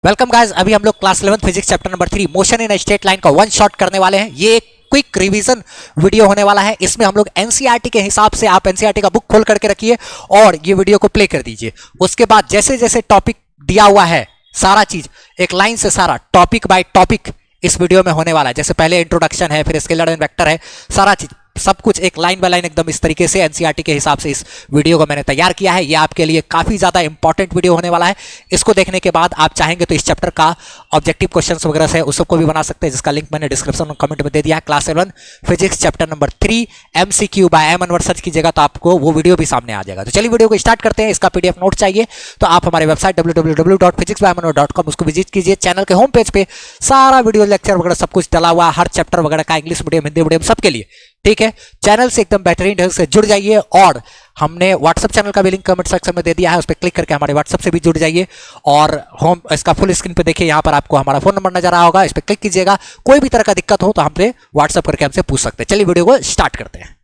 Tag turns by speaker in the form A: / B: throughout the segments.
A: Welcome guys. अभी हम लोग class 11 physics chapter number 3 motion in straight line का वन शॉट करने वाले हैं। ये एक क्विक रिवीजन वीडियो होने वाला है। इसमें हम लोग एनसीईआरटी के हिसाब से, आप एनसीईआरटी का बुक खोल करके रखिए और ये वीडियो को प्ले कर दीजिए। उसके बाद जैसे जैसे टॉपिक दिया हुआ है, सारा चीज एक लाइन से सारा टॉपिक बाय टॉपिक इस वीडियो में होने वाला है। जैसे पहले इंट्रोडक्शन है, फिर स्केलर एंड वेक्टर है, सारा चीज सब कुछ एक लाइन बाय लाइन एकदम इस तरीके से एनसीईआरटी के हिसाब से इस वीडियो को मैंने तैयार किया है। ये आपके लिए काफी ज्यादा इंपॉर्टेंट वीडियो होने वाला है। इसको देखने के बाद आप चाहेंगे तो इस चैप्टर का ऑब्जेक्टिव क्वेश्चंस वगैरह से उस सबको भी बना सकते हैं, जिसका लिंक मैंने डिस्क्रिप्शन में कमेंट में दे दिया है। Class 11 physics chapter number 3 MCQ by M Anwar search कीजिएगा तो आपको वो वीडियो भी सामने आ जाएगा। तो चलिए वीडियो को स्टार्ट करते हैं। इसका PDF नोट चाहिए तो आप हमारे वेबसाइट www.physicsbyamanvar.com उसको विजिट कीजिए। चैनल के होम पेज पे सारा वीडियो लेक्चर वगैरह सब कुछ डला हुआ है, हर चैप्टर वगैरह का, इंग्लिश मीडियम, हिंदी मीडियम, सबके लिए। ठीक है, चैनल से एकदम बेहतरीन ढंग से जुड़ जाइए। और हमने व्हाट्सएप चैनल का भी लिंक कमेंट सेक्शन में दे दिया है, उस पर क्लिक करके हमारे व्हाट्सएप से भी जुड़ जाइए। और होम इसका फुल स्क्रीन पे देखिए, यहाँ पर आपको हमारा फोन नंबर नजर आ होगा, इस पर क्लिक कीजिएगा। कोई भी तरह का दिक्कत हो तो हमसे व्हाट्सएप करके हमसे पूछ सकते हैं। चलिए वीडियो को स्टार्ट करते हैं।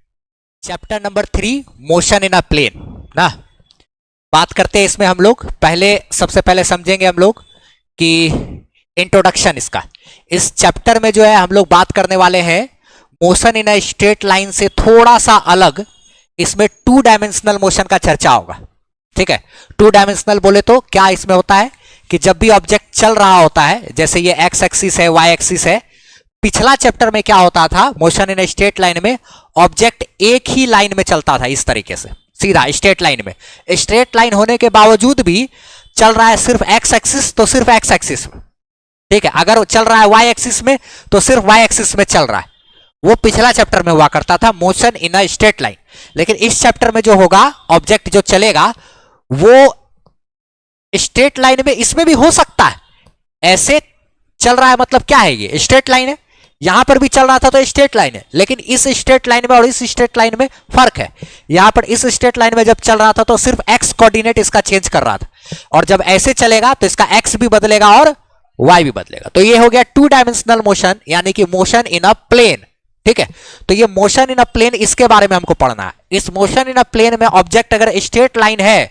A: Chapter number 3 motion in a plane ना बात करते हैं। इसमें हम लोग सबसे पहले समझेंगे हम लोग कि इंट्रोडक्शन इसका। इस चैप्टर में जो है हम लोग बात करने वाले हैं motion in a straight line से थोड़ा सा अलग। इसमें 2 डायमेंशनल मोशन का चर्चा होगा। ठीक है, 2 डायमेंशनल बोले तो क्या इसमें होता है कि जब भी ऑब्जेक्ट चल रहा होता है, जैसे ये एक्स एक्सिस है, वाई एक्सिस है, पिछला चैप्टर में क्या होता था, मोशन इन स्ट्रेट लाइन में ऑब्जेक्ट एक ही लाइन में चलता था, इस तरीके से सीधा स्ट्रेट लाइन में। स्ट्रेट लाइन होने के बावजूद भी चल रहा है सिर्फ एक्स एक्सिस तो सिर्फ एक्स एक्सिस में। ठीक है, अगर चल रहा है वाई एक्सिस में तो सिर्फ वाई एक्सिस में चल रहा है। वो पिछला चैप्टर में हुआ करता था motion in a straight line. लेकिन इस चैप्टर में जो होगा, ऑब्जेक्ट जो चलेगा वो स्ट्रेट लाइन में, इसमें भी हो सकता है ऐसे चल रहा है, मतलब क्या है, ये स्ट्रेट लाइन है, यहां पर भी चल रहा था तो स्ट्रेट लाइन है। लेकिन इस स्ट्रेट लाइन में और इस स्ट्रेट लाइन में फर्क है। यहां पर इस स्ट्रेट लाइन में जब चल रहा था तो सिर्फ एक्स कोऑर्डिनेट इसका चेंज कर रहा था, और जब ऐसे चलेगा तो इसका एक्स भी बदलेगा और वाई भी बदलेगा। तो ये हो गया 2 डायमेंशनल मोशन, यानी कि मोशन इन अ प्लेन। ठीक है, तो ये मोशन इन अ प्लेन, इसके बारे में हमको पढ़ना है। इस मोशन इन अ प्लेन में ऑब्जेक्ट अगर स्ट्रेट लाइन है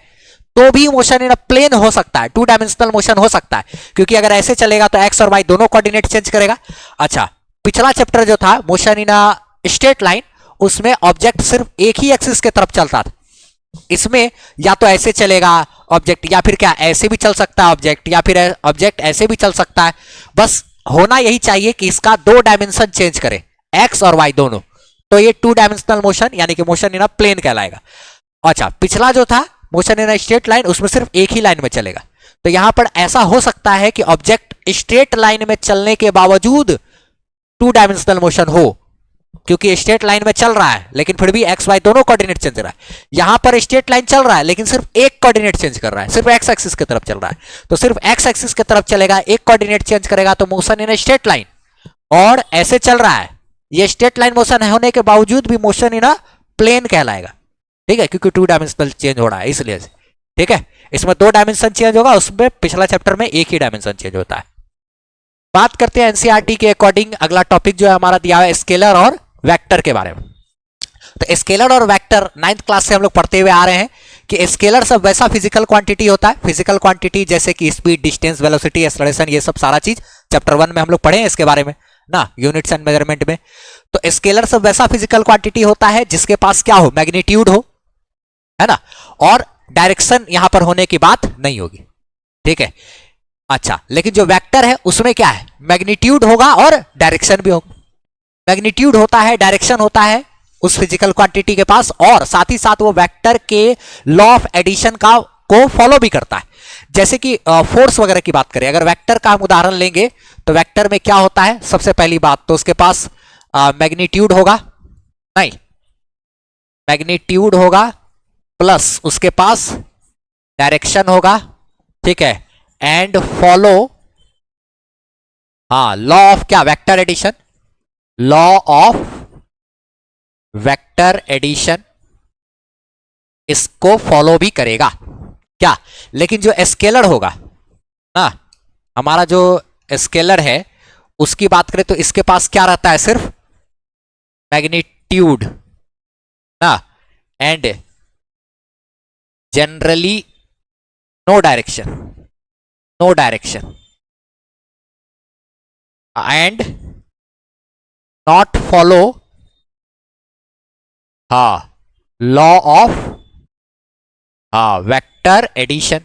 A: तो भी मोशन इन अ प्लेन हो सकता है, 2 डायमेंशनल मोशन हो सकता है, क्योंकि अगर ऐसे चलेगा तो एक्स और वाई दोनों कोऑर्डिनेट चेंज करेगा। अच्छा, पिछला चैप्टर जो था motion in a straight line, उसमें ऑब्जेक्ट सिर्फ एक ही एक्सिस के तरफ चलता था। इसमें या तो ऐसे चलेगा ऑब्जेक्ट, या फिर क्या ऐसे भी चल सकता है ऑब्जेक्ट, या फिर ऑब्जेक्ट ऐसे भी चल सकता है। बस होना यही चाहिए कि इसका 2 डायमेंशन चेंज करे, एक्स और वाई दोनों। तो ये 2 डायमेंशनल मोशन यानी कि मोशन इन अ प्लेन कहलाएगा। अच्छा, पिछला जो था motion in a straight line, उसमें सिर्फ एक ही लाइन में चलेगा। तो यहां पर ऐसा हो सकता है कि ऑब्जेक्ट स्ट्रेट लाइन में चलने के बावजूद 2 डायमेंशनल मोशन हो, क्योंकि स्ट्रेट लाइन में चल रहा है लेकिन फिर भी एक्स वाई दोनों कोऑर्डिनेट चेंज कर रहा है। यहां पर स्ट्रेट लाइन चल रहा है लेकिन सिर्फ एक कोऑर्डिनेट चेंज कर रहा है, सिर्फ एक्स एक्सिस की तरफ चल रहा है। तो सिर्फ एक्स एक्सिस की तरफ चलेगा, एक कोऑर्डिनेट चेंज करेगा, तो मोशन इन स्ट्रेट लाइन। और ऐसे चल रहा है, ये स्ट्रेट लाइन मोशन होने के बावजूद भी मोशन इन प्लेन कहलाएगा। ठीक है, क्योंकि 2 डायमेंशनल चेंज हो रहा है इसलिए से। ठीक है, इसमें 2 डायमेंशन चेंज होगा, उसमें पिछला चैप्टर में एक ही डायमेंशन चेंज होता है। बात करते हैं एनसीईआरटी के अकॉर्डिंग। अगला टॉपिक जो है हमारा दिया है स्केलर और वेक्टर के बारे में। तो स्केलर और वेक्टर 9th क्लास से हम लोग पढ़ते हुए आ रहे हैं कि स्केलर सब वैसा फिजिकल क्वांटिटी होता है, फिजिकल क्वांटिटी जैसे कि स्पीड, डिस्टेंस, वेलोसिटी, एक्सेलरेशन, ये सब सारा चीज चैप्टर 1 में हम लोग पढ़े हैं इसके बारे में ना, यूनिट्स एंड मेजरमेंट में। तो स्केलर सब वैसा फिजिकल क्वांटिटी होता है जिसके पास क्या हो, मैग्नीट्यूड हो, है ना, और डायरेक्शन यहां पर होने की बात नहीं होगी। ठीक है, अच्छा, लेकिन जो वेक्टर है उसमें क्या है, मैग्नीट्यूड होगा और डायरेक्शन भी होगा। मैग्नीट्यूड होता है, डायरेक्शन होता है उस फिजिकल क्वांटिटी के पास, और साथ ही साथ वो वेक्टर के लॉ ऑफ एडिशन को फॉलो भी करता है। जैसे कि फोर्स वगैरह की बात करें, अगर वेक्टर का हम उदाहरण लेंगे तो वेक्टर में क्या होता है, सबसे पहली बात तो उसके पास मैग्नीट्यूड होगा, नहीं, मैग्नीट्यूड होगा प्लस उसके पास डायरेक्शन होगा। ठीक है, एंड फॉलो, हाँ, लॉ ऑफ क्या, vector addition, law of vector addition इसको फॉलो भी करेगा क्या। लेकिन जो स्केलर होगा ना, हमारा जो स्केलर है उसकी बात करें तो इसके पास क्या रहता है, सिर्फ मैग्नीट्यूड ना, and generally no direction, no direction. And not follow law of vector addition,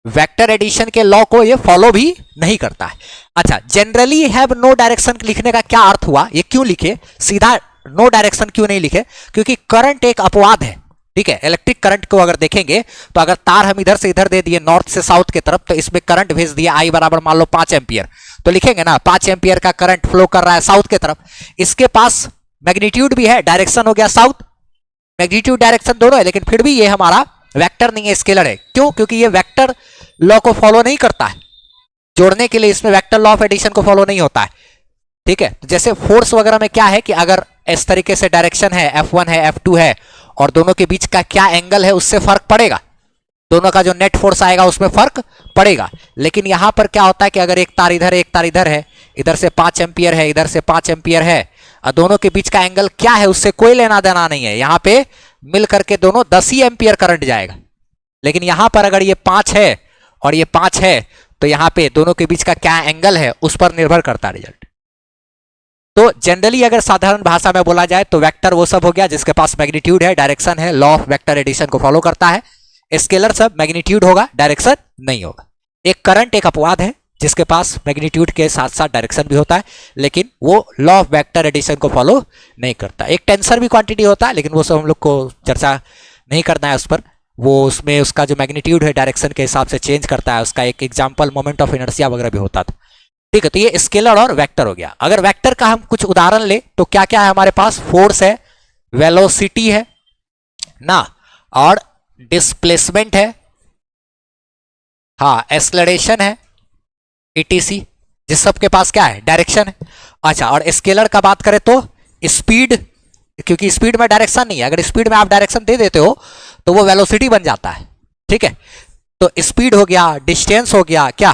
A: vector addition के लॉ को ये फॉलो भी नहीं करता है। अच्छा, जनरली हैव नो डायरेक्शन लिखने का क्या अर्थ हुआ, ये क्यों लिखे, सीधा नो डायरेक्शन क्यों नहीं लिखे, क्योंकि करंट एक अपवाद है, ठीक है। इलेक्ट्रिक करंट को अगर देखेंगे तो अगर तार हम इधर से इधर दे दिए नॉर्थ से साउथ की तरफ, तो इसमें करंट भेज दिया आई बराबर मान लो 5 एम्पियर, तो लिखेंगे ना 5 एम्पियर का करंट फ्लो कर रहा है साउथ की तरफ। इसके पास मैग्नीट्यूड भी है, डायरेक्शन हो गया साउथ, मैग्नीट्यूड डायरेक्शन दोनों है, लेकिन फिर भी ये हमारा वेक्टर नहीं है, स्केलर है। क्यों? क्योंकि ये वेक्टर लॉ को फॉलो नहीं करता है, जोड़ने के लिए इसमें वेक्टर लॉ ऑफ एडिशन को फॉलो नहीं होता है, ठीक है। तो जैसे फोर्स वगैरह में क्या है कि अगर इस तरीके से डायरेक्शन है, F1 है, F2 है, और दोनों के बीच का क्या एंगल है उससे फर्क पड़ेगा, दोनों का जो नेट फोर्स आएगा उसमें फर्क पड़ेगा। लेकिन यहां पर क्या होता है कि अगर एक तार इधर है, एक तार इधर है, इधर से 5 एम्पियर है, इधर से 5 एम्पियर है, और दोनों के बीच का एंगल क्या है उससे कोई लेना देना नहीं है, यहां पे मिल करके दोनों 10 ही एम्पियर करंट जाएगा। लेकिन यहां पर अगर ये 5 है और ये 5 है, तो यहां पे दोनों के बीच का क्या एंगल है उस पर निर्भर करता है रिजल्ट। तो जनरली अगर साधारण भाषा में बोला जाए तो वेक्टर वो सब हो गया जिसके पास मैग्नीट्यूड है, डायरेक्शन है, लॉ ऑफ वेक्टर एडिशन को फॉलो करता है। स्केलर सब मैग्नीट्यूड होगा, डायरेक्शन नहीं होगा। एक करंट एक अपवाद है जिसके पास मैग्नीट्यूड के साथ साथ डायरेक्शन भी होता है, लेकिन वो लॉ ऑफ वेक्टर एडिशन को फॉलो नहीं करता। एक टेंसर भी क्वांटिटी होता है, लेकिन वो सब हम लोग को चर्चा नहीं करना है उस पर। वो उसमें उसका जो मैग्नीट्यूड है डायरेक्शन के हिसाब से चेंज करता है, उसका एक एग्जाम्पल मोमेंट ऑफ इनर्शिया वगैरह भी होता था, ठीक है। तो ये स्केलर और वेक्टर हो गया। अगर वेक्टर का हम कुछ उदाहरण ले तो क्या क्या है हमारे पास, फोर्स है, वेलोसिटी है ना, और डिस्प्लेसमेंट है, एक्सेलरेशन है, etc, जिस सब के पास क्या है, डायरेक्शन है। अच्छा, और स्केलर का बात करें तो स्पीड, क्योंकि स्पीड में डायरेक्शन नहीं है, अगर स्पीड में आप डायरेक्शन दे देते हो तो वो वेलोसिटी बन जाता है, ठीक है। तो स्पीड हो गया, डिस्टेंस हो गया, क्या,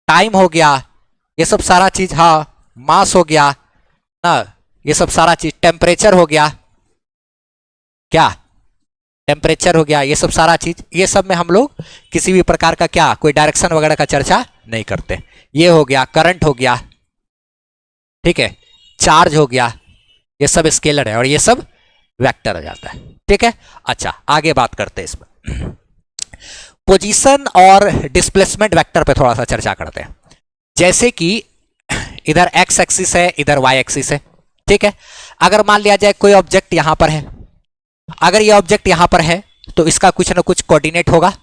A: टाइम हो गया, ये सब सारा चीज, मास हो गया ना, ये सब सारा चीज, टेम्परेचर हो गया, क्या, टेम्परेचर हो गया, ये सब सारा चीज, ये सब में हम लोग किसी भी प्रकार का क्या, कोई डायरेक्शन वगैरह का चर्चा नहीं करते। ये हो गया, करंट हो गया, ठीक है, चार्ज हो गया, ये सब स्केलर है, और ये सब वेक्टर हो जाता है, ठीक है। अच्छा, आगे बात करते हैं इसमें, पोजीशन और डिस्प्लेसमेंट वेक्टर पे थोड़ा सा चर्चा करते हैं। जैसे कि इधर एक्स एक्सिस है, इधर वाई एक्सिस है, ठीक है। अगर मान लिया जाए कोई ऑब्जेक्ट यहां पर है, अगर ये ऑब्जेक्ट यहां पर है तो इसका कुछ ना कुछ कोऑर्डिनेट होगा।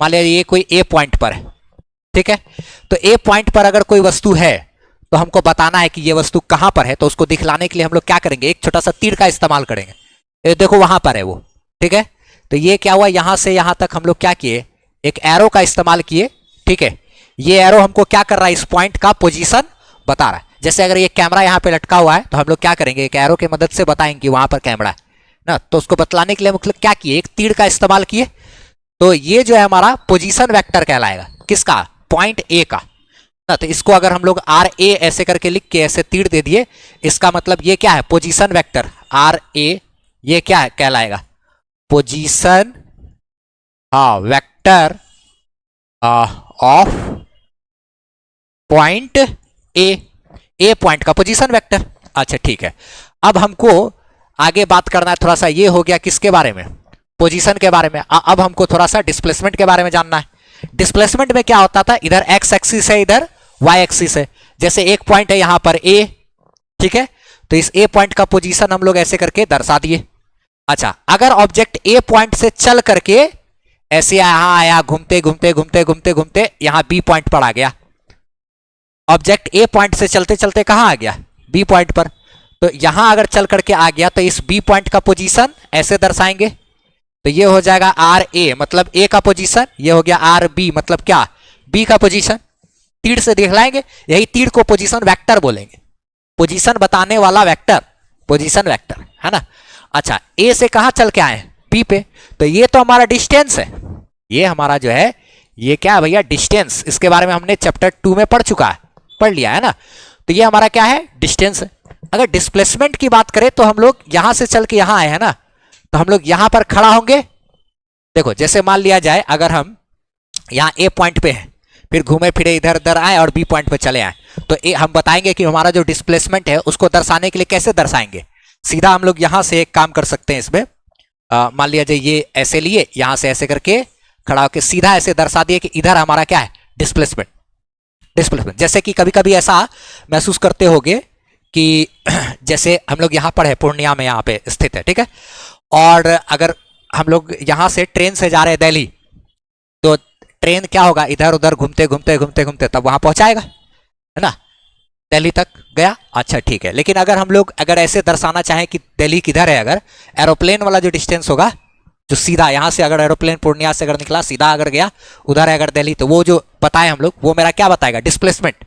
A: मान लिया ये कोई ए पॉइंट पर है, ठीक है। तो ए पॉइंट पर अगर कोई वस्तु है तो हमको बताना है कि ये वस्तु कहां पर है, तो उसको दिखलाने के लिए हम लोग क्या करेंगे, एक छोटा सा तीर का इस्तेमाल करेंगे। ये देखो वहां पर है वो, ठीक है। तो ये क्या हुआ, यहां से यहां तक हम लोग क्या किए, एक एरो का इस्तेमाल किए, ठीक है। ये एरो हमको क्या कर रहा है, इस पॉइंट का पोजीशन बता रहा है। जैसे अगर ये कैमरा यहाँ पे लटका हुआ है तो हम लोग क्या करेंगे, एक एरो की मदद से बताएंगे कि वहां पर कैमरा है ना, तो उसको बतलाने के लिए मतलब क्या किए, एक तीर का इस्तेमाल किए। तो ये जो है हमारा पोजीशन वेक्टर कहलाएगा, किसका, पॉइंट ए का ना। तो इसको अगर हम लोग आर ए ऐसे करके लिख के ऐसे तीर दे दिए, इसका मतलब ये क्या है, पोजीशन वेक्टर आर ए, ये क्या है कहलाएगा, position vector of point A point का पोजीशन वेक्टर। अच्छा ठीक है, अब हमको आगे बात करना है, थोड़ा सा ये हो गया किसके बारे में, पोजीशन के बारे में। अब हमको थोड़ा सा डिस्प्लेसमेंट के बारे में जानना है। डिस्प्लेसमेंट में क्या होता था, इधर एक्स एक्सिस है, इधर वाई एक्सिस है। जैसे एक पॉइंट है यहां पर ए, ठीक है, तो इस ए पॉइंट का पोजीशन हम लोग ऐसे करके दर्शा दिए। अच्छा, अगर ऑब्जेक्ट ए पॉइंट से चल करके ऐसे यहां आया, घूमते घूमते घूमते घूमते घूमते यहां बी पॉइंट पर आ गया, ऑब्जेक्ट ए पॉइंट से चलते चलते कहां आ गया, बी पॉइंट पर। तो यहां अगर चल करके आ गया तो इस बी पॉइंट का पोजीशन ऐसे दर्शाएंगे, तो ये हो जाएगा आर ए मतलब ए का पोजीशन, ये हो गया आर बी मतलब क्या, बी का पोजीशन। तीर से दिखलाएंगे, यही तीर को पोजीशन वेक्टर बोलेंगे, पोजीशन बताने वाला वेक्टर, पोजीशन वेक्टर है ना। अच्छा, ए से कहां चल के आए, बी पे, तो ये तो हमारा डिस्टेंस है, ये हमारा जो है ये क्या है भैया, डिस्टेंस। इसके बारे में हमने चैप्टर 2 में पढ़ लिया है ना। तो ये हमारा क्या है, डिस्टेंस है। अगर डिस्प्लेसमेंट की बात करें तो हम लोग यहां से चल के यहां आए हैं ना, तो हम लोग यहां पर खड़ा होंगे। देखो जैसे मान लिया जाए अगर हम यहां ए पॉइंट पे हैं, फिर घूमे फिरे इधर उधर आए और बी पॉइंट पे चले आए, तो हम बताएंगे कि हमारा जो डिस्प्लेसमेंट है उसको दर्शाने के लिए कैसे दर्शाएंगे। सीधा हम लोग यहां से एक काम कर सकते हैं इसमें, मान लिया जाए ये ऐसे लिए, यहां से ऐसे करके खड़ा होकर सीधा ऐसे दर्शा दिए कि इधर हमारा क्या है, डिस्प्लेसमेंट। डिस्प्लेसमेंट जैसे कि कभी कभी ऐसा महसूस करते होगे कि जैसे हम लोग यहाँ पर है, पूर्णिया में यहाँ पे स्थित है, ठीक है, और अगर हम लोग यहाँ से ट्रेन से जा रहे हैं दिल्ली, तो ट्रेन क्या होगा, इधर उधर घूमते घूमते घूमते घूमते तब वहां पहुंचाएगा, है ना, दिल्ली तक गया, अच्छा ठीक है। लेकिन अगर हम लोग अगर ऐसे दर्शाना चाहें कि दिल्ली किधर है, अगर एरोप्लेन वाला जो डिस्टेंस होगा, जो सीधा यहाँ से अगर एरोप्लेन पूर्णिया से अगर निकला सीधा अगर गया उधर है अगर दिल्ली, तो वो जो बताए हम लोग वो मेरा क्या बताएगा, डिस्प्लेसमेंट।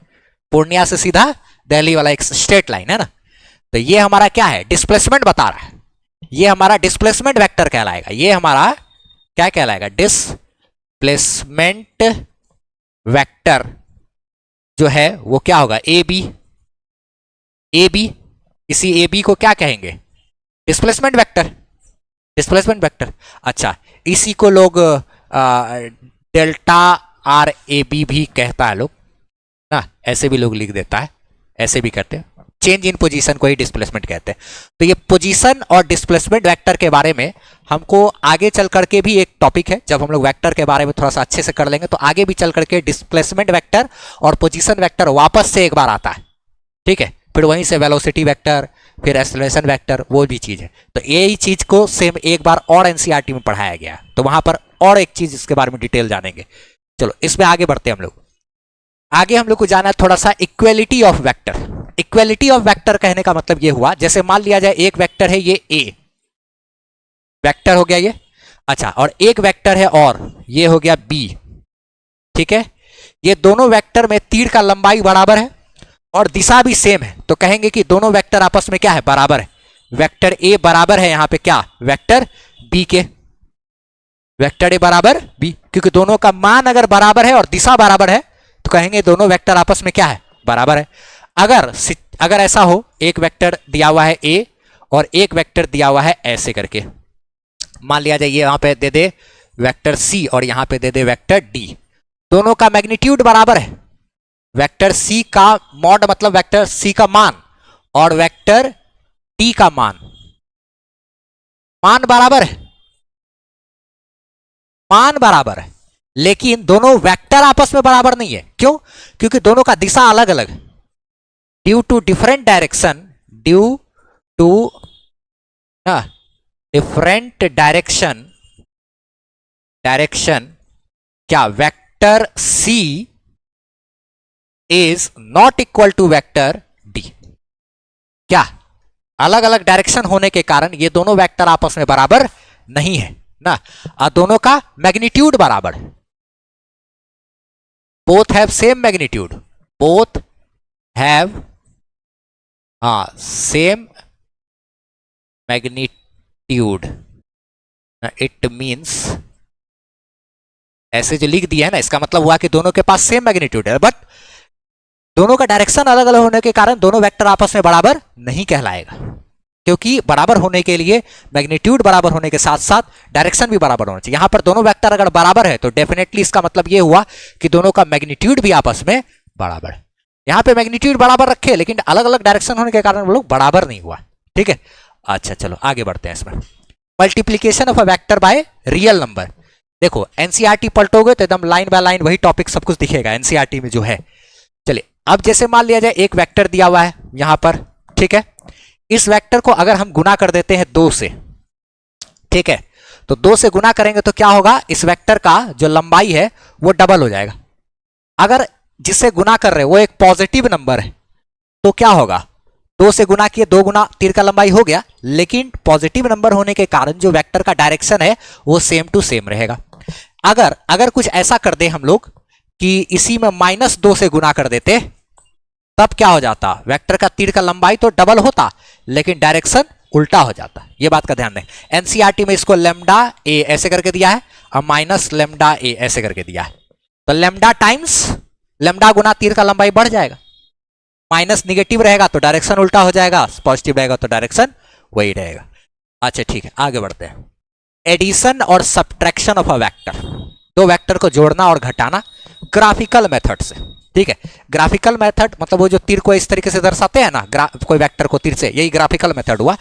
A: पूर्णिया से सीधा दिल्ली वाला एक स्ट्रेट लाइन है ना, तो ये हमारा क्या है, डिस्प्लेसमेंट बता रहा है, ये हमारा डिस्प्लेसमेंट वेक्टर कहलाएगा, ये हमारा क्या कहलाएगा, डिस्प्लेसमेंट वेक्टर जो है वो क्या होगा, ए बी। ए बी, इसी ए बी को क्या कहेंगे, डिस्प्लेसमेंट वेक्टर। डिस्प्लेसमेंट वेक्टर, अच्छा इसी को लोग डेल्टा आर ए बी भी कहता है लोग ना, ऐसे भी लोग लिख देता है, ऐसे भी करते हैं, चेंज इन पोजीशन को ही डिस्प्लेसमेंट कहते हैं। तो ये पोजीशन और डिस्प्लेसमेंट वेक्टर के बारे में हमको आगे चल करके भी एक टॉपिक है, जब हम लोग वेक्टर के बारे में थोड़ा सा अच्छे से कर लेंगे तो आगे भी चल करके डिस्प्लेसमेंट वेक्टर और पोजीशन वेक्टर वापस से एक बार आता है, ठीक है, फिर वहीं से वेलोसिटी वेक्टर, फिर एक्सेलरेशन वेक्टर, वो भी चीज है। तो यही चीज को सेम एक बार और एनसीईआरटी में पढ़ाया गया, तो वहां पर और एक चीज इसके बारे में डिटेल जानेंगे। चलो इसमें आगे बढ़ते हैं हम लोग। आगे हम लोग को जाना है थोड़ा सा equality of vector. Equality of vector कहने का मतलब ये हुआ, जैसे मान लिया जाए एक वेक्टर है ये ए, वेक्टर हो गया ये, अच्छा, और एक वेक्टर है और ये हो गया बी, ठीक है, ये दोनों वेक्टर में तीर का लंबाई बराबर है और दिशा भी सेम है, तो कहेंगे कि दोनों वेक्टर आपस में क्या है, बराबर है। वेक्टर ए बराबर है यहां पे क्या, वेक्टर बी के, वेक्टर ए बराबर बी, क्योंकि दोनों का मान अगर बराबर है और दिशा बराबर है तो कहेंगे दोनों वेक्टर आपस में क्या है, बराबर है। अगर ऐसा हो, एक वेक्टर दिया हुआ है ए और एक वेक्टर दिया हुआ है ऐसे करके, मान लिया जाए यहां पे दे दे वेक्टर सी और यहां पे दे दे वेक्टर डी, दोनों का मैग्नीट्यूड बराबर है, वेक्टर सी का मॉड मतलब वेक्टर सी का मान और वेक्टर डी का मान बराबर है, मान बराबर है, लेकिन दोनों वेक्टर आपस में बराबर नहीं है। क्यों? क्योंकि दोनों का दिशा अलग अलग है, due to different direction, due to different direction क्या, vector C is not equal to vector D, क्या अलग अलग डायरेक्शन होने के कारण ये दोनों वेक्टर आपस में बराबर नहीं है ना, दोनों का मैग्नीट्यूड बराबर है, both have same magnitude, both have same magnitude, it means ऐसे जो लिख दिया है ना, इसका मतलब हुआ कि दोनों के पास सेम मैग्नीट्यूड है, बट दोनों का डायरेक्शन अलग अलग होने के कारण दोनों वेक्टर आपस में बराबर नहीं कहलाएगा, क्योंकि बराबर होने के लिए मैग्नीट्यूड बराबर होने के साथ साथ डायरेक्शन भी बराबर होना चाहिए। यहां पर दोनों वेक्टर अगर बराबर है तो डेफिनेटली इसका मतलब यह हुआ कि दोनों का मैग्नीट्यूड भी आपस में बराबर है। यहां पे मैग्नीट्यूड बराबर रखे लेकिन अलग अलग डायरेक्शन होने के कारण वो लोग बराबर नहीं हुआ, ठीक है। अच्छा चलो आगे बढ़ते हैं। इसमें multiplication of a vector by real number, देखो एनसीईआरटी पलटोगे तो एकदम लाइन बाय लाइन वही टॉपिक सब कुछ दिखेगा एनसीईआरटी में जो है। चलिए अब जैसे मान लिया जाए एक वेक्टर दिया हुआ है यहां पर, ठीक है, इस वेक्टर को अगर हम गुना कर देते हैं 2 से, ठीक है, तो 2 से गुना करेंगे तो क्या होगा, इस वेक्टर का जो लंबाई है वो डबल हो जाएगा। अगर जिससे गुना कर रहे हैं वो एक पॉजिटिव नंबर है तो क्या होगा, 2 से गुना किए 2 गुना तीर का लंबाई हो गया, लेकिन पॉजिटिव नंबर होने के कारण जो वेक्टर का डायरेक्शन है वो सेम टू सेम रहेगा। अगर कुछ ऐसा कर दे हम लोग कि इसी में -2 से गुना कर देते, तब क्या हो जाता, वेक्टर का तीर का लंबाई तो डबल होता लेकिन डायरेक्शन उल्टा हो जाता। ये बात का ध्यान दें। एनसीईआरटी में इसको लेमडा ए ऐसे करके दिया है और माइनस लेमडा ए ऐसे करके दिया है, तो लेमडा टाइम्स लेमडा गुना तीर का लंबाई बढ़ जाएगा, माइनस निगेटिव रहेगा तो डायरेक्शन उल्टा हो जाएगा, पॉजिटिव रहेगा तो डायरेक्शन वही रहेगा। अच्छा ठीक है आगे बढ़ते हैं। एडिशन और सब्ट्रैक्शन ऑफ अ वेक्टर, दो वेक्टर को जोड़ना और घटाना ग्राफिकल मेथड से। ठीक है, ग्राफिकल मेथड मतलब वो जो तीर को इस तरीके से दर्शाते हैं ना, कोई वेक्टर को तीर से, यही ग्राफिकल मेथड हुआ।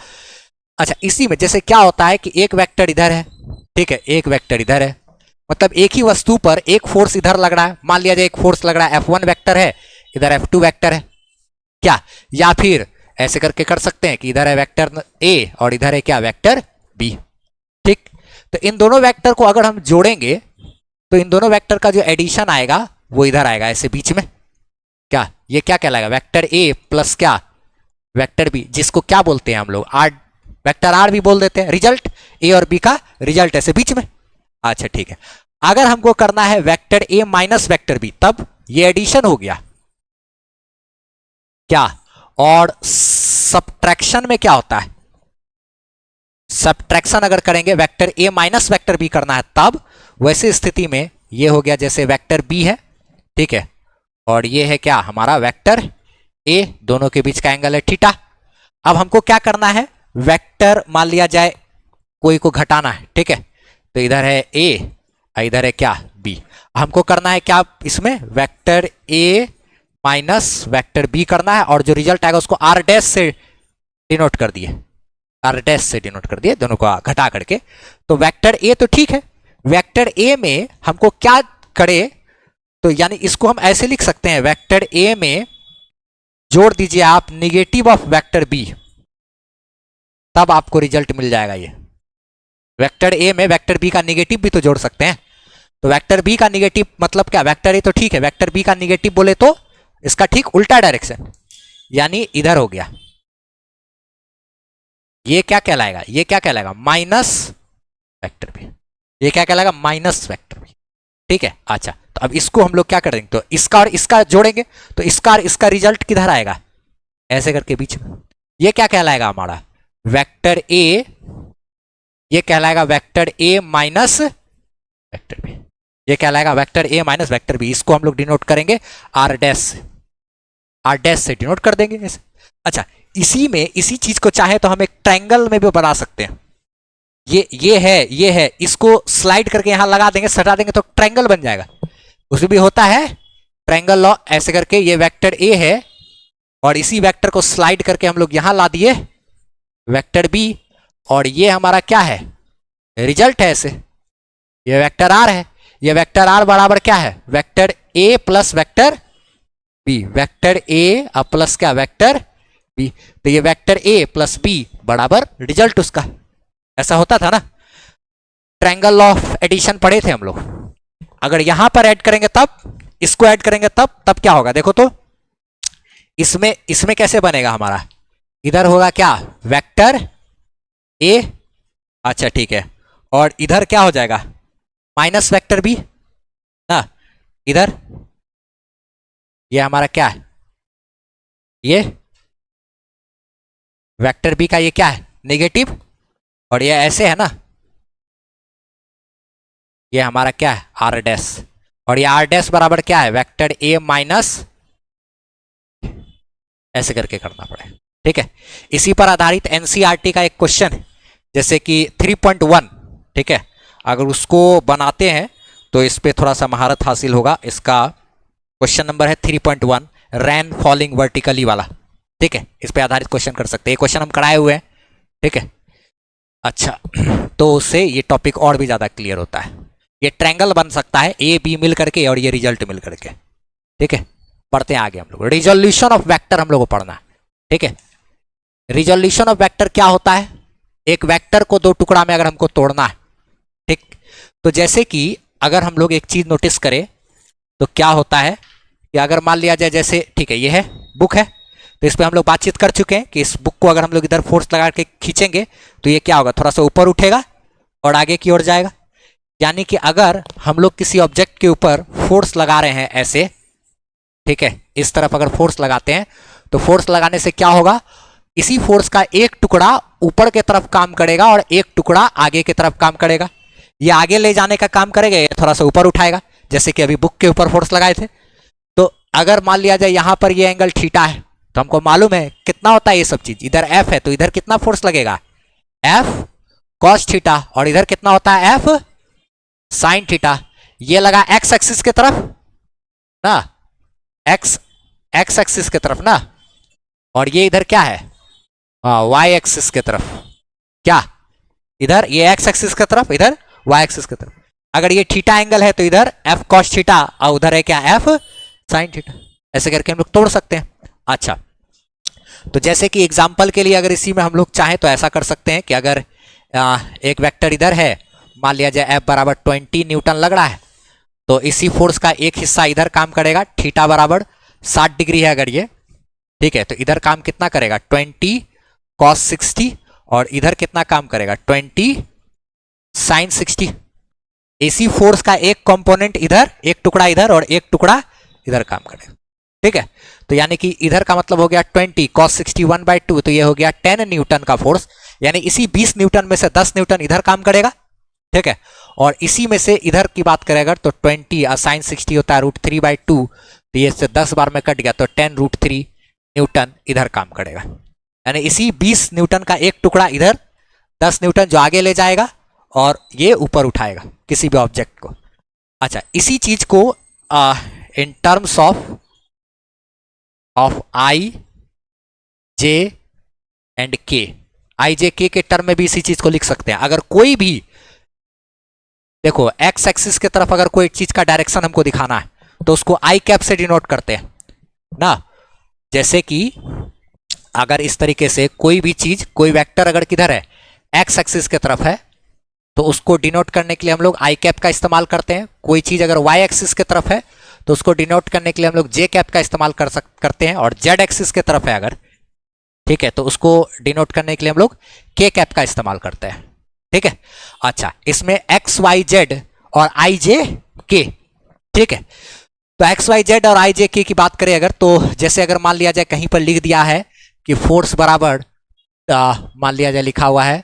A: अच्छा, इसी में जैसे क्या होता है कि एक वेक्टर इधर है, ठीक है, एक वेक्टर इधर है, मतलब एक ही वस्तु पर एक फोर्स इधर लग रहा है। मान लिया जाए एक फोर्स लग रहा है, F1 वेक्टर है, इधर F2 वेक्टर है क्या, या फिर ऐसे करके कर सकते हैं कि इधर है वेक्टर A और इधर है क्या, वेक्टर B। ठीक, तो इन दोनों वेक्टर को अगर हम जोड़ेंगे तो इन दोनों वेक्टर का जो एडिशन आएगा वो इधर आएगा ऐसे बीच में। क्या ये क्या कहलाएगा, वेक्टर A प्लस क्या, वेक्टर B, जिसको क्या बोलते हैं हम लोग, आर, वेक्टर आर भी बोल देते हैं। रिजल्ट A और B का रिजल्ट ऐसे बीच में। अच्छा ठीक है, अगर हमको करना है vector A minus vector B, तब ये एडिशन हो गया क्या, और सब्ट्रैक्शन में क्या होता है, सब्ट्रैक्शन अगर करेंगे vector A minus vector B करना है, तब वैसी स्थिति में ये हो गया जैसे वेक्टर B है, ठीक है, और ये है क्या हमारा वेक्टर A, दोनों के बीच का एंगल है थीटा। अब हमको क्या करना है, वेक्टर मान लिया जाए कोई को घटाना है, ठीक है, तो इधर है A, इधर है क्या B। हमको करना है क्या, इसमें vector A minus vector B करना है, और जो रिजल्ट आएगा उसको R डैश से डिनोट कर दिए, R डैश से डिनोट कर दिए दोनों को घटा करके। तो वेक्टर A तो ठीक है, वेक्टर A में हमको क्या करे, तो यानी इसको हम ऐसे लिख सकते हैं, वेक्टर A में जोड़ दीजिए आप निगेटिव ऑफ वेक्टर B, तब आपको रिजल्ट मिल जाएगा। ये वेक्टर A में वेक्टर B का निगेटिव भी तो जोड़ सकते हैं, तो वेक्टर B का निगेटिव मतलब क्या, वेक्टर A तो ठीक है, वेक्टर B का निगेटिव बोले तो इसका ठीक उल्टा डायरेक्शन, यानी इधर हो गया। ये क्या कहलाएगा, ये क्या कहलाएगा, माइनस वेक्टर B, ये क्या कहलाएगा, माइनस वेक्टर B। ठीक है, अच्छा तो अब इसको हम लोग क्या करेंगे, तो इसका और इसका जोड़ेंगे, तो इसका और इसका रिजल्ट किधर आएगा, ऐसे करके बीच में। ये क्या कहलाएगा हमारा वेक्टर A, ये कहलाएगा vector A minus vector B, ये कहलाएगा vector A minus vector B। इसको हम लोग डिनोट करेंगे R डैश से, R डैश से डिनोट कर देंगे ऐसे। अच्छा, इसी में इसी चीज को चाहे तो हम एक ट्रायंगल में भी बना सकते हैं। ये है, इसको स्लाइड करके यहां लगा देंगे, सटा देंगे तो ट्रायंगल बन जाएगा। उसमें भी होता है ट्रायंगल लॉ, ऐसे करके ये वेक्टर A है और इसी वेक्टर को स्लाइड करके हम लोग यहां ला दिए वेक्टर B, और ये हमारा क्या है, रिजल्ट है ऐसे। ये वेक्टर R है, ये वेक्टर R बराबर क्या है, vector A plus vector B, vector A plus क्या, वेक्टर B। तो ये वेक्टर A प्लस B बराबर रिजल्ट उसका, ऐसा होता था ना, ट्रायंगल ऑफ एडिशन पढ़े थे हम लोग। अगर यहां पर ऐड करेंगे तब, इसको ऐड करेंगे तब क्या होगा, देखो तो इसमें कैसे बनेगा हमारा, इधर होगा क्या वेक्टर A, अच्छा ठीक है, और इधर क्या हो जाएगा माइनस वेक्टर B ना, इधर ये हमारा क्या है, ये वेक्टर B का ये क्या है नेगेटिव, और ये ऐसे है ना, ये हमारा क्या है R डैश, और ये R डैश बराबर क्या है वेक्टर A माइनस, ऐसे करके करना पड़ेगा। ठीक है, इसी पर आधारित एनसीईआरटी का एक क्वेश्चन है, जैसे कि 3.1, ठीक है, अगर उसको बनाते हैं तो इस पे थोड़ा सा महारत हासिल होगा। इसका क्वेश्चन नंबर है 3.1, रैन फॉलिंग वर्टिकली वाला। ठीक है, इस पे आधारित क्वेश्चन कर सकते हैं, ये क्वेश्चन हम कराए हुए हैं। ठीक है, अच्छा तो उससे ये टॉपिक और भी ज्यादा क्लियर होता है। ये ट्रायंगल बन सकता है ए बी मिल करके और ये रिजल्ट मिल करके। ठीक है, पढ़ते हैं आगे हम लोग, रिजोल्यूशन ऑफ वेक्टर हम लोग को पढ़ना है। ठीक है, रिजोल्यूशन ऑफ वेक्टर क्या होता है, एक वेक्टर को दो टुकड़ा में अगर हमको तोड़ना है, ठीक, तो जैसे कि अगर हम लोग एक चीज नोटिस करें तो क्या होता है कि अगर मान लिया जाए जैसे, ठीक है, ये है बुक है, तो इस पर हम लोग बातचीत कर चुके हैं कि इस बुक को अगर हम लोग इधर फोर्स लगा के खींचेंगे तो ये क्या होगा, थोड़ा सा ऊपर उठेगा और आगे की ओर जाएगा। यानी कि अगर हम लोग किसी ऑब्जेक्ट के ऊपर फोर्स लगा रहे हैं ऐसे, ठीक है, इस तरफ अगर फोर्स लगाते हैं तो फोर्स लगाने से क्या होगा, इसी फोर्स का एक टुकड़ा ऊपर के तरफ काम करेगा और एक टुकड़ा आगे की तरफ काम करेगा। ये आगे ले जाने का काम करेगा, ये थोड़ा सा ऊपर उठाएगा, जैसे कि अभी बुक के ऊपर फोर्स लगाए थे। तो अगर मान लिया जाए यहां पर ये एंगल थीटा है, तो हमको मालूम है कितना होता है ये सब चीज, इधर एफ है तो इधर कितना फोर्स लगेगा, एफ कॉस थीटा, और इधर कितना होता है एफ साइन थीटा। ये लगा एक्स एक्सिस की तरफ ना, एक्स एक्स एक्सिस की तरफ ना, और ये इधर क्या है, वाई एक्सिस की तरफ, क्या इधर ये एक्स एक्सिस की तरफ, इधर वाई एक्सिस की तरफ। अगर ये थीटा एंगल है तो इधर एफ कॉस थीटा और उधर है क्या, एफ साइन थीटा। ऐसे करके हम लोग तोड़ सकते हैं। अच्छा, तो जैसे कि एग्जांपल के लिए अगर इसी में हम लोग चाहें तो ऐसा कर सकते हैं कि अगर एक वेक्टर इधर है, मान लिया जाए एफ बराबर 20 न्यूटन लग रहा है, तो इसी फोर्स का एक हिस्सा इधर काम करेगा, थीटा बराबर 60 डिग्री है अगर ये, ठीक है, तो इधर काम कितना करेगा 20 cos 60, और इधर कितना काम करेगा 20 sin 60। इसी फोर्स का एक कंपोनेंट इधर, एक टुकड़ा इधर और एक टुकड़ा इधर काम करेगा, ठीक है। तो यानी कि इधर का मतलब हो गया 20 cos 60 1/2, तो ये हो गया 10 न्यूटन का फोर्स, यानी इसी 20 न्यूटन में से 10 न्यूटन इधर काम करेगा, ठीक है। और इसी में से इधर की बात करें अगर, तो 20 sin 60 होता है √3/2, तो ये से 10 बार में कट गया, तो 10 √3 न्यूटन इधर काम करेगा। यानी इसी 20 न्यूटन का एक टुकड़ा इधर, 10 न्यूटन जो आगे ले जाएगा और ये ऊपर उठाएगा किसी भी ऑब्जेक्ट को। अच्छा, इसी चीज को in terms of I J and के, आई जे के टर्म में भी इसी चीज को लिख सकते हैं। अगर कोई भी देखो एक्स एक्सिस की तरफ अगर कोई चीज का डायरेक्शन हमको दिखाना है तो उसको आई कैप से डिनोट करते हैं ना। जैसे कि अगर इस तरीके से कोई भी चीज, कोई वेक्टर अगर किधर है, एक्स एक्सिस की तरफ है, तो उसको डिनोट करने के लिए हम लोग आई कैप का इस्तेमाल करते हैं। कोई चीज अगर वाई एक्सिस की तरफ है तो उसको डिनोट करने के लिए हम लोग जे कैप का इस्तेमाल करते हैं, और जेड एक्सिस की तरफ है अगर, ठीक है, तो उसको डिनोट करने के लिए हम लोग के कैप का इस्तेमाल करते हैं, ठीक है। अच्छा, इसमें एक्स वाई जेड और आई जे के, ठीक है। तो एक्स वाई जेड और आई जे के की बात करें अगर, तो जैसे अगर मान लिया जाए कहीं पर लिख दिया है कि फोर्स बराबर मान लिया जाए लिखा हुआ है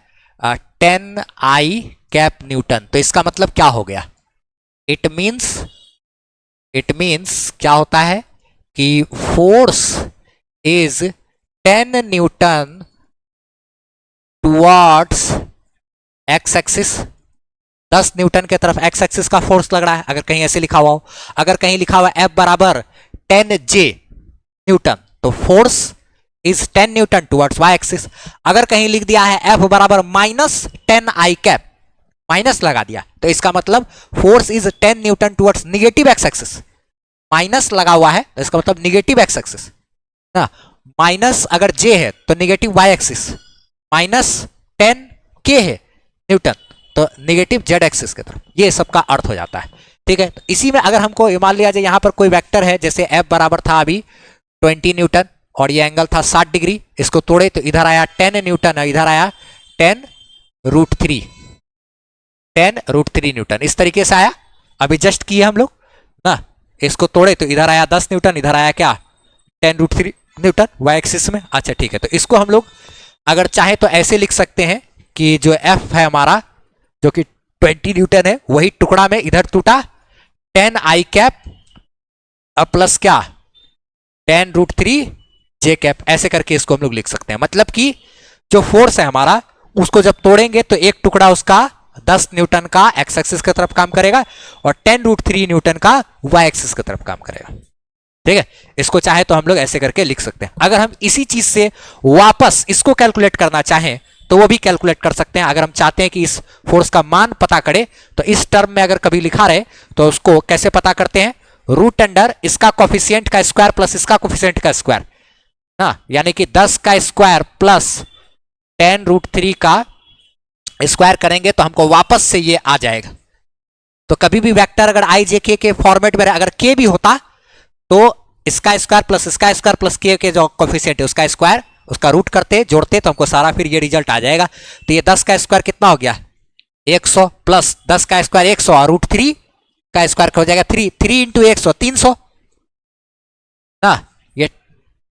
A: 10 आई कैप न्यूटन, तो इसका मतलब क्या हो गया, इट मीन्स क्या होता है कि force is 10 newton towards x axis, 10 Newton के तरफ एक्स एक्सिस का फोर्स लग रहा है। अगर कहीं ऐसे लिखा हुआ हो, अगर कहीं लिखा हुआ एफ बराबर 10 जे न्यूटन, तो force is 10 newton towards Y axis. अगर कहीं लिख दिया है एफ बराबर -10 आई कैप, माइनस लगा दिया, तो इसका मतलब force is 10 newton towards negative x axis. Minus लगा हुआ है तो इसका मतलब निगेटिव एक्स एक्सिस ना, माइनस अगर जे है तो निगेटिव वाई एक्सिस, -10 के है न्यूटन तो निगेटिव जेड एक्सिस की तरफ, ये सबका अर्थ हो जाता है, ठीक है। तो इसी में अगर हमको मान लिया जाए यहां पर कोई वेक्टर है, जैसे एफ बराबर था अभी 20 न्यूटन और ये एंगल था 60 डिग्री, इसको तोड़े तो इधर आया 10 न्यूटन और इधर आया 10 √3 न्यूटन, इस तरीके से आया। अभी जस्ट किए हम लोग ना, इसको तोड़े तो इधर आया 10 न्यूटन, इधर आया क्या 10 √3 न्यूटन वाई एक्सिस में। अच्छा ठीक है, तो इसको हम लोग अगर चाहे तो ऐसे लिख सकते हैं कि जो एफ है हमारा, जो कि 20 न्यूटन है, वही टुकड़ा में इधर टूटा 10 आई कैप प्लस क्या 10 √3 जे कैप, ऐसे करके इसको हम लोग लिख सकते हैं। मतलब कि जो फोर्स है हमारा, उसको जब तोड़ेंगे तो एक टुकड़ा उसका 10 न्यूटन का एक्स एक्सिस की तरफ काम करेगा और 10 √3 न्यूटन का वाई एक्सिस की तरफ काम करेगा, ठीक है। इसको चाहे तो हम लोग ऐसे करके लिख सकते हैं। अगर हम इसी चीज से वापस इसको कैलकुलेट करना चाहें तो वो भी कैलकुलेट कर सकते हैं। अगर हम चाहते हैं कि इस फोर्स का मान पता करें तो इस टर्म में अगर कभी लिखा रहे तो उसको कैसे पता करते हैं, रूट अंडर इसका कोफिशिएंट का स्क्वायर प्लस इसका कोफिशिएंट का स्क्वायर ना, यानी कि 10 का स्क्वायर प्लस 10 √3 का स्क्वायर करेंगे तो हमको वापस से ये आ जाएगा। तो कभी भी वेक्टर अगर आई जे के फॉर्मेट में अगर के भी होता तो इसका स्क्वायर प्लस के जो कोफिशिएंट है उसका स्क्वायर, उसका रूट करते जोड़ते तो हमको सारा फिर ये रिजल्ट आ जाएगा। तो ये 10 का स्क्वायर कितना हो गया 100 प्लस 10 का स्क्वायर 100 और √3 का स्क्वायर हो जाएगा 3 इंटू 100 300 ना, ये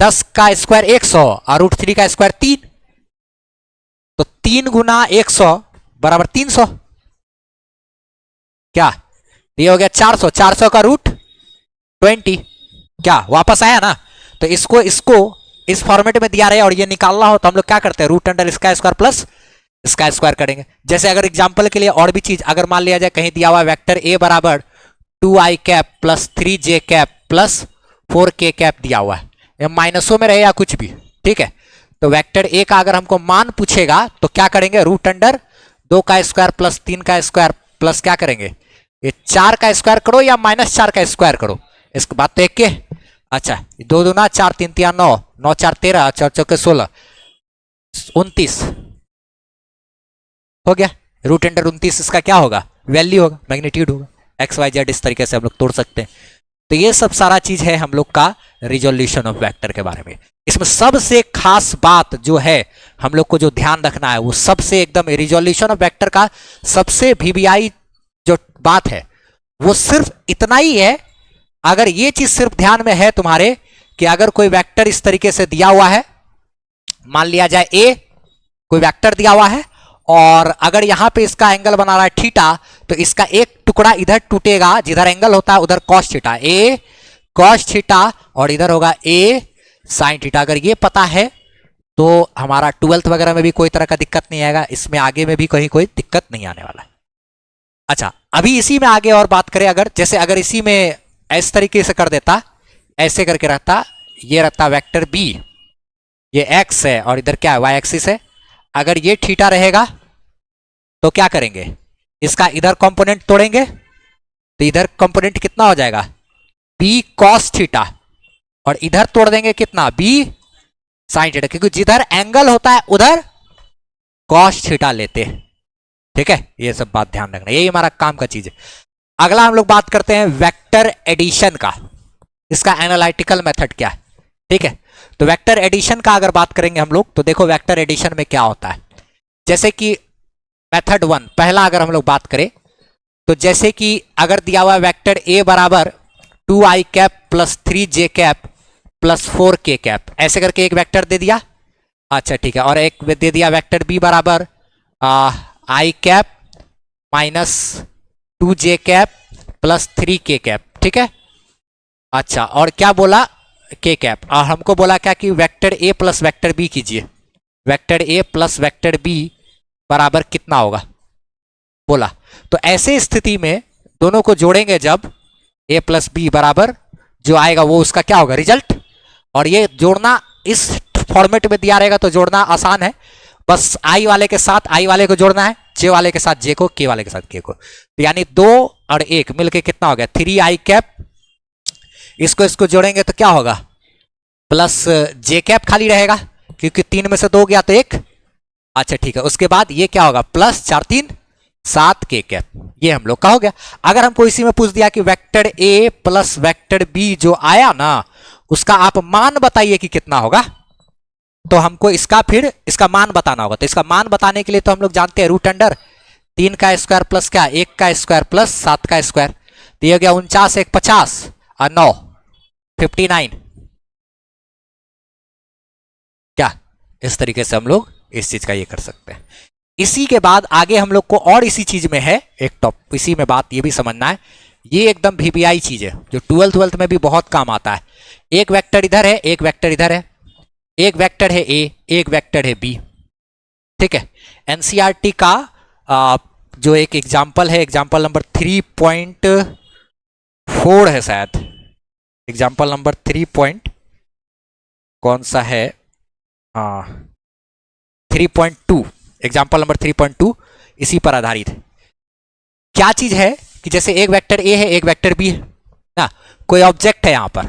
A: 10 का स्क्वायर 100 और √3 का स्क्वायर 3, तो 3 गुना 100 बराबर 300, क्या ये हो गया 400, 400 का √20, क्या वापस आया ना। तो इसको इस फॉर्मेट में दिया रहे और ये निकालना हो तो हम लोग क्या करते हैं, रूट अंडर इसका स्क्वायर प्लस इसका स्क्वायर करेंगे। जैसे अगर एग्जांपल के लिए और भी चीज अगर मान लिया जाए, कहीं दिया हुआ वेक्टर ए बराबर 2 आई कैप प्लस 3 जे कैप प्लस 4k कैप दिया हुआ है, या माइनसों में रहे या कुछ भी, ठीक है। तो वेक्टर ए का अगर हमको मान पूछेगा तो क्या करेंगे, रूट अंडर 2 का स्क्वायर प्लस 3 का स्क्वायर प्लस क्या करेंगे, ये 4 का स्क्वायर करो या -4 का स्क्वायर करो, इसके बाद तो एक के, अच्छा 2 दूना 4, 3 तिया 9, 9 4 13, 4 चौके 16, 29 हो गया। रूट अंडर 29 इसका क्या होगा, वैल्यू होगा, मैग्नीट्यूड होगा, एक्स वाई जेड, इस तरीके से हम लोग तोड़ सकते हैं। तो ये सब सारा चीज है हम लोग का रिजोल्यूशन ऑफ वेक्टर के बारे में। इसमें सबसे खास बात जो है हम लोग को जो ध्यान रखना है, वो सबसे एकदम रिजोल्यूशन ऑफ वेक्टर का सबसे वीवीआई जो बात है वो सिर्फ इतना ही है। अगर ये चीज सिर्फ ध्यान में है तुम्हारे कि अगर कोई वेक्टर इस तरीके से दिया हुआ है, मान लिया जाए ए, कोई वेक्टर दिया हुआ है और अगर यहां पे इसका एंगल बना रहा है थीटा, तो इसका एक टुकड़ा इधर टूटेगा, जिधर एंगल होता है उधर कॉस थीटा, ए कॉस थीटा, और इधर होगा ए साइन थीटा। अगर ये पता है तो हमारा 12th वगैरह में भी कोई तरह का दिक्कत नहीं आएगा, इसमें आगे में भी कहीं कोई दिक्कत नहीं आने वाला है। अच्छा, अभी इसी में आगे और बात करें, अगर जैसे अगर इसी में इस तरीके से कर देता, ऐसे करके रहता, ये रहता वेक्टर बी, ये एक्स है और इधर क्या है, वाई एक्सिस है। अगर ये थीटा रहेगा तो क्या करेंगे, इसका इधर कंपोनेंट तोड़ेंगे, तो इधर कंपोनेंट कितना हो जाएगा, बी कॉस थीटा, और इधर तोड़ देंगे कितना, बी साइन थीटा, क्योंकि जिधर एंगल होता है उधर कॉस थीटा लेते हैं, ठीक है। ये सब बात ध्यान रखना, यही हमारा काम का चीज है। अगला हम लोग बात करते हैं वेक्टर एडिशन का, इसका एनालिटिकल मेथड क्या है, ठीक है। तो वेक्टर एडिशन का अगर बात करेंगे हम लोग, तो देखो वेक्टर एडिशन में क्या होता है। जैसे कि मेथड 1 पहला अगर हम लोग बात करें, तो जैसे कि अगर दिया हुआ वेक्टर ए बराबर 2i cap plus 3j cap plus 4k cap, ऐसे करके एक वेक्टर दे दिया, अच्छा ठीक है। और एक दे दिया वेक्टर बी बराबर i cap minus 2j cap plus 3k cap, ठीक है। अच्छा, और क्या बोला, k कैप, और हमको बोला क्या कि vector a plus vector b कीजिए, vector a plus vector b बराबर कितना होगा बोला। तो ऐसे स्थिति में दोनों को जोड़ेंगे जब, a प्लस बी बराबर जो आएगा वो उसका क्या होगा, रिजल्ट। और ये जोड़ना इस फॉर्मेट में दिया रहेगा तो जोड़ना आसान है, बस i वाले के साथ i वाले को जोड़ना है, j वाले के साथ j को, k वाले के साथ k को, तो यानी 2 और 1 मिलके कितना हो गया, 3i कैप। इसको इसको जोड़ेंगे तो क्या होगा, प्लस j कैप खाली रहेगा क्योंकि 3 में से 2 गया तो 1, अच्छा ठीक है। उसके बाद ये क्या होगा, प्लस 4 3 7 k कैप, ये हम लोग का हो गया। अगर हमको इसी में पूछ दिया कि vector a plus vector b जो आया ना, उसका आप मान बताइए कि कितना होगा, तो हमको इसका फिर इसका मान बताना होगा। तो इसका मान बताने के लिए तो हम लोग जानते हैं रूट अंडर 3 का स्क्वायर प्लस क्या 1 का स्क्वायर प्लस 7 का स्क्वायर, तो ये हो गया 49 1 50 और 9 59, क्या इस तरीके से हम लोग इस चीज का ये कर सकते हैं। इसी के बाद आगे हम लोग को और इसी चीज में है एक टॉप, इसी में बात ये भी समझना है, ये एकदम वीवीआई चीज है जो 12th में भी बहुत काम आता है। एक वेक्टर इधर है, एक वेक्टर इधर है, एक वेक्टर है ए, एक वेक्टर है बी, ठीक है। एनसीईआरटी का जो एक एग्जाम्पल है, एग्जाम्पल नंबर 3.4 है शायद, एग्जाम्पल नंबर 3. कौन सा है, 3.2, एग्जाम्पल नंबर 3.2 इसी पर आधारित है। क्या चीज है कि जैसे एक वेक्टर ए है एक वेक्टर बी है ना, कोई ऑब्जेक्ट है यहां पर,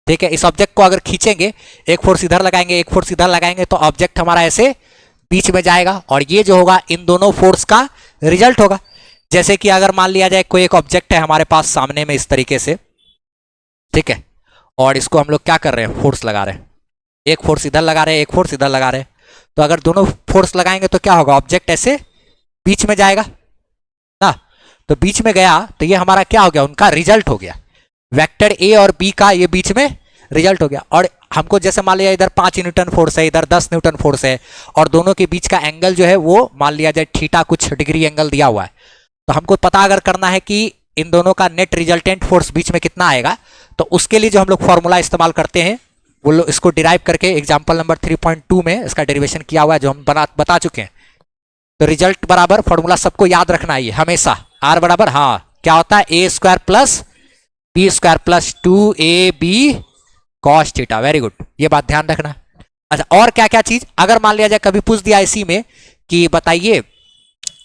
A: ठीक है। इस ऑब्जेक्ट को अगर खींचेंगे, एक फोर्स इधर लगाएंगे एक फोर्स इधर लगाएंगे, तो ऑब्जेक्ट हमारा ऐसे बीच में जाएगा और ये जो होगा इन दोनों फोर्स का रिजल्ट होगा। जैसे कि अगर मान लिया जाए कोई एक ऑब्जेक्ट है हमारे पास सामने में इस तरीके से, ठीक है, और इसको हम लोग क्या कर रहे हैं, फोर्स लगा रहे हैं, एक फोर्स इधर लगा रहे हैं एक फोर्स इधर लगा रहे हैं, तो अगर दोनों फोर्स लगाएंगे तो क्या होगा, ऑब्जेक्ट ऐसे बीच में जाएगा ना, तो बीच में गया तो ये हमारा क्या हो गया, उनका रिजल्ट हो गया, वेक्टर ए और बी का ये बीच में रिजल्ट हो गया। और हमको जैसे मान लिया इधर 5 न्यूटन फोर्स है, इधर 10 न्यूटन फोर्स है, और दोनों के बीच का एंगल जो है वो मान लिया जाए थीटा कुछ डिग्री एंगल दिया हुआ है, तो हमको पता अगर करना है कि इन दोनों का नेट रिजल्टेंट फोर्स बीच में कितना आएगा, तो उसके लिए जो हम लोग फॉर्मूला इस्तेमाल करते हैं वो लोग इसको डिराइव करके एग्जाम्पल नंबर 3.2 में इसका डेरिवेशन किया हुआ है जो हम बता चुके हैं। तो रिजल्ट बराबर फॉर्मूला सबको याद रखना है हमेशा, आर बराबर हाँ क्या होता है, A square plus B square plus 2ab cos theta. Very good, ये बात ध्यान रखना। अच्छा, और क्या क्या चीज अगर मान लिया जाए कभी पूछ दिया इसी में कि बताइए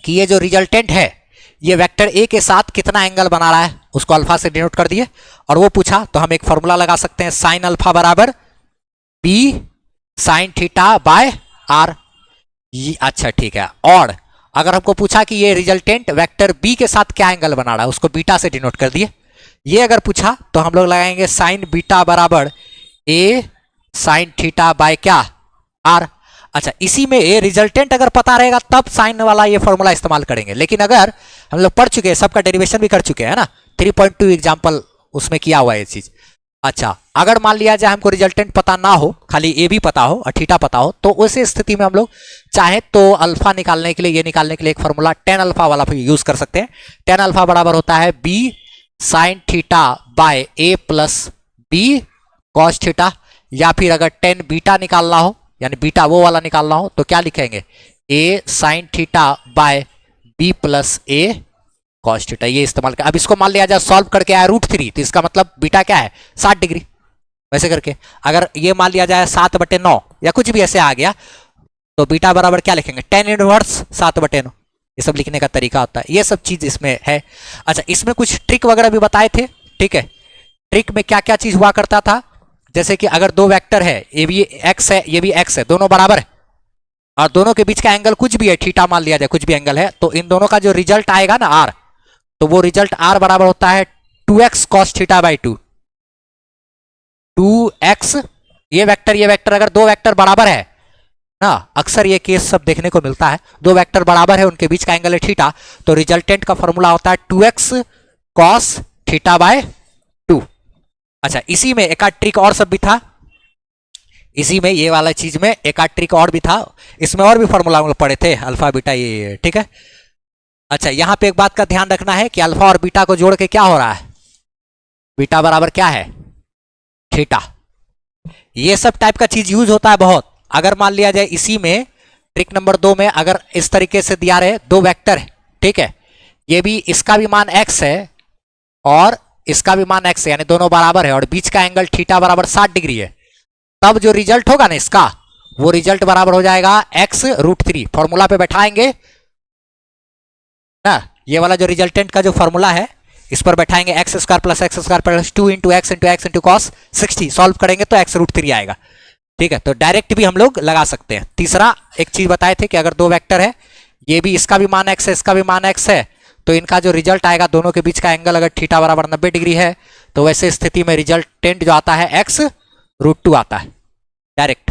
A: कि ये जो रिजल्टेंट है ये वेक्टर ए के साथ कितना एंगल बना रहा है, उसको अल्फा से डिनोट कर दिए, और वो पूछा तो हम एक फॉर्मूला लगा सकते हैं, साइन अल्फा बराबर B sine theta by R. अच्छा ठीक है, और अगर हमको पूछा कि ये रिजल्टेंट वेक्टर बी के साथ क्या एंगल बना रहा है, उसको बीटा से डिनोट कर दिए। ये अगर पूछा तो हम लोग लगाएंगे साइन बीटा बराबर ए साइन थीटा बाय क्या, आर। अच्छा, इसी में ये रिजल्टेंट अगर पता रहेगा तब साइन वाला ये फॉर्मूला इस्तेमाल करेंगे, लेकिन अगर हम लोग पढ़ चुके हैं, सबका डेरिवेशन भी कर चुके हैं ना, 3.2 एग्जाम्पल उसमें किया हुआ है ये चीज। अच्छा, अगर मान लिया जाए हमको रिजल्टेंट पता ना हो, खाली ए भी पता हो और थीटा पता हो, तो उस स्थिति में हम लोग चाहे तो अल्फा निकालने के लिए, ये निकालने के लिए एक फॉर्मूला टेन अल्फा वाला यूज कर सकते हैं। टेन अल्फा बराबर होता है B sine theta by A plus B cos theta, या फिर अगर टेन बीटा निकालना हो, यानी बीटा वो वाला निकालना हो, तो क्या लिखेंगे, A sine theta by B plus A cos theta, ये इस्तेमाल कर। अब इसको मान लिया जाए सॉल्व करके आया √3, तो इसका मतलब बीटा क्या है, 60 डिग्री। वैसे करके अगर ये मान लिया जाए 7/9 या कुछ भी ऐसे आ गया, तो बीटा बराबर क्या लिखेंगे, tan इनवर्स 7/9। ये सब लिखने का तरीका होता है, ये सब चीज इसमें है। अच्छा, इसमें कुछ ट्रिक वगैरह भी बताए थे, ठीक है। ट्रिक में क्या क्या चीज हुआ करता था, जैसे कि अगर दो वेक्टर है, ये भी x है ये भी x है, दोनों बराबर है, और दोनों के बीच का एंगल कुछ भी है, थीटा मान लिया जाए, कुछ भी एंगल है, तो इन दोनों का जो रिजल्ट आएगा ना r, तो वो रिजल्ट r बराबर होता है 2x cos theta by 2। 2x, ये वेक्टर अगर दो वेक्टर बराबर है ना, अक्सर ये केस सब देखने को मिलता है, दो वेक्टर बराबर है, उनके बीच का एंगल है थीटा, तो रिजल्टेंट का फॉर्मूला होता है 2x cos थीटा बाय 2। अच्छा, इसी में एक आध ट्रिक और सब भी था, इसी में ये वाला चीज में एक आध ट्रिक और भी था, इसमें और भी फॉर्मूला हम लोग पढ़े थे, अल्फा बीटा ये, ठीक है। अच्छा, यहां पे एक बात का ध्यान रखना है कि अल्फा और बीटा को जोड़ के क्या हो रहा है, बीटा बराबर क्या है, थीटा। ये सब टाइप का चीज यूज होता है बहुत। अगर मान लिया जाए इसी में ट्रिक नंबर 2 में अगर इस तरीके से दिया रहे, दो वेक्टर है, ठीक है, ये भी इसका भी मान x है और इसका भी मान x है, यानी दोनों बराबर है, और बीच का एंगल थीटा बराबर 60 डिग्री है, तब जो रिजल्ट होगा ना इसका, वो रिजल्ट बराबर हो जाएगा x √3। फॉर्मूला पे बैठाएंगे ना, ये वाला जो रिजल्टेंट का जो फॉर्मूला है, इस पर बैठाएंगे x square plus 2 into x into x into cos 60, solve करेंगे तो x √3 आएगा, ठीक है। तो डायरेक्ट भी हम लोग लगा सकते हैं। तीसरा एक चीज बताए थे कि अगर दो वेक्टर है, ये भी इसका भी मान x है इसका भी मान x है, तो इनका जो रिजल्ट आएगा, दोनों के बीच का एंगल अगर थीटा बराबर 90 डिग्री है, तो वैसे स्थिति में रिजल्टेंट जो आता है x √2 आता है डायरेक्ट।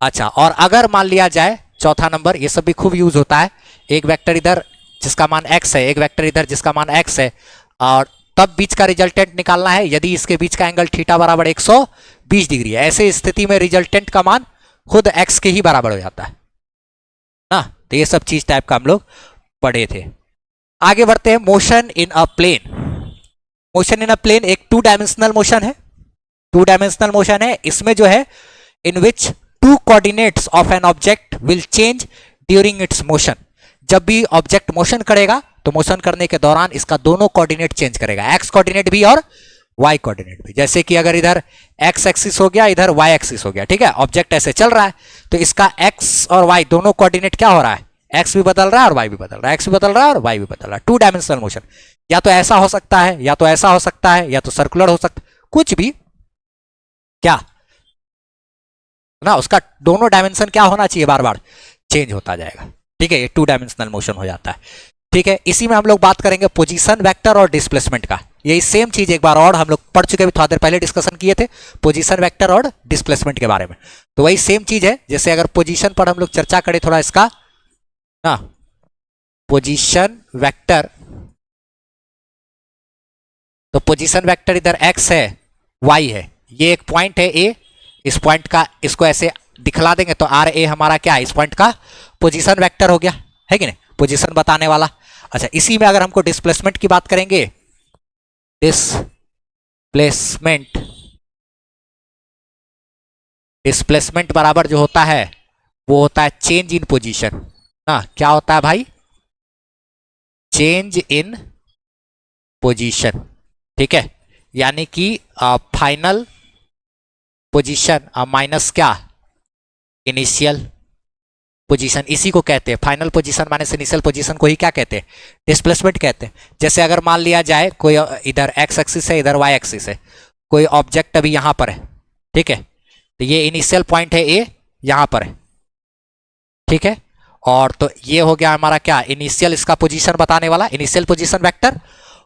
A: अच्छा, और अगर मान लिया जाए चौथा नंबर, ये सब भी खूब यूज होता है, एक वेक्टर इधर जिसका मान x है, एक वेक्टर इधर जिसका मान x है, और तब बीच का रिजल्टेंट निकालना है यदि इसके बीच का एंगल थीटा बराबर 120 डिग्री है। ऐसे स्थिति में रिजल्टेंट का मान खुद x के ही बराबर हो जाता है ना। तो ये सब चीज टाइप का हम लोग पढ़े थे। आगे बढ़ते हैं, motion in a plane. Motion in a plane एक 2 डायमेंशनल मोशन है, 2 डायमेंशनल मोशन है। इसमें जो है इन विच 2 coordinates of an object will change during its motion. जब भी ऑब्जेक्ट मोशन करेगा तो मोशन करने के दौरान इसका दोनों कोऑर्डिनेट चेंज करेगा, x कोऑर्डिनेट भी और y कोऑर्डिनेट भी। जैसे कि अगर इधर x एक्सिस हो गया, इधर y एक्सिस हो गया, ठीक है, ऑब्जेक्ट ऐसे चल रहा है, तो इसका x और y दोनों कोऑर्डिनेट क्या हो रहा है, x भी बदल रहा है और y भी बदल रहा है, x भी बदल रहा है और y भी बदल रहा है। 2 डायमेंशनल मोशन, या तो ऐसा हो सकता है, या तो ऐसा हो सकता है, या तो सर्कुलर हो सकता है, कुछ भी, क्या ना, उसका दोनों डायमेंशन क्या होना चाहिए, बार बार चेंज होता जाएगा, ठीक है। ये 2 डायमेंशनल मोशन हो जाता है, ठीक है। इसी में हम लोग बात करेंगे पोजीशन वेक्टर और डिस्प्लेसमेंट का। यही सेम चीज एक बार और हम लोग पढ़ चुके, भी थोड़ा देर पहले डिस्कशन किए थे पोजीशन वेक्टर और डिस्प्लेसमेंट के बारे में। तो वही सेम चीज है, जैसे अगर पोजीशन पर हम लोग चर्चा करें थोड़ा इसका ना, पोजीशन वेक्टर, तो पोजीशन वेक्टर इधर x है y है, ये एक पॉइंट है A, इस पॉइंट का इसको ऐसे दिखला देंगे तो आर ए हमारा क्या है, इस पॉइंट का पोजीशन वेक्टर हो गया, है कि नहीं, पोजीशन बताने वाला। अच्छा, इसी में अगर हमको डिस्प्लेसमेंट की बात करेंगे, डिस्प्लेसमेंट बराबर जो होता है वो होता है चेंज इन पोजीशन ना। क्या होता है भाई, चेंज इन पोजीशन, ठीक है, यानी कि फाइनल पोजीशन माइनस क्या, इनिशियल पोजीशन, इसी को कहते हैं final position minus initial position को ही क्या कहते हैं, डिस्प्लेसमेंट कहते हैं। जैसे अगर मान लिया जाए कोई इधर एक्स एक्सिस है, इधर वाई एक्सिस है, कोई ऑब्जेक्ट अभी यहां पर है, ठीक है, तो ये इनिशियल पॉइंट है ए, यहां पर है, ठीक है, और तो ये हो गया हमारा क्या, इनिशियल इसका पोजीशन बताने वाला इनिशियल पोजीशन वेक्टर,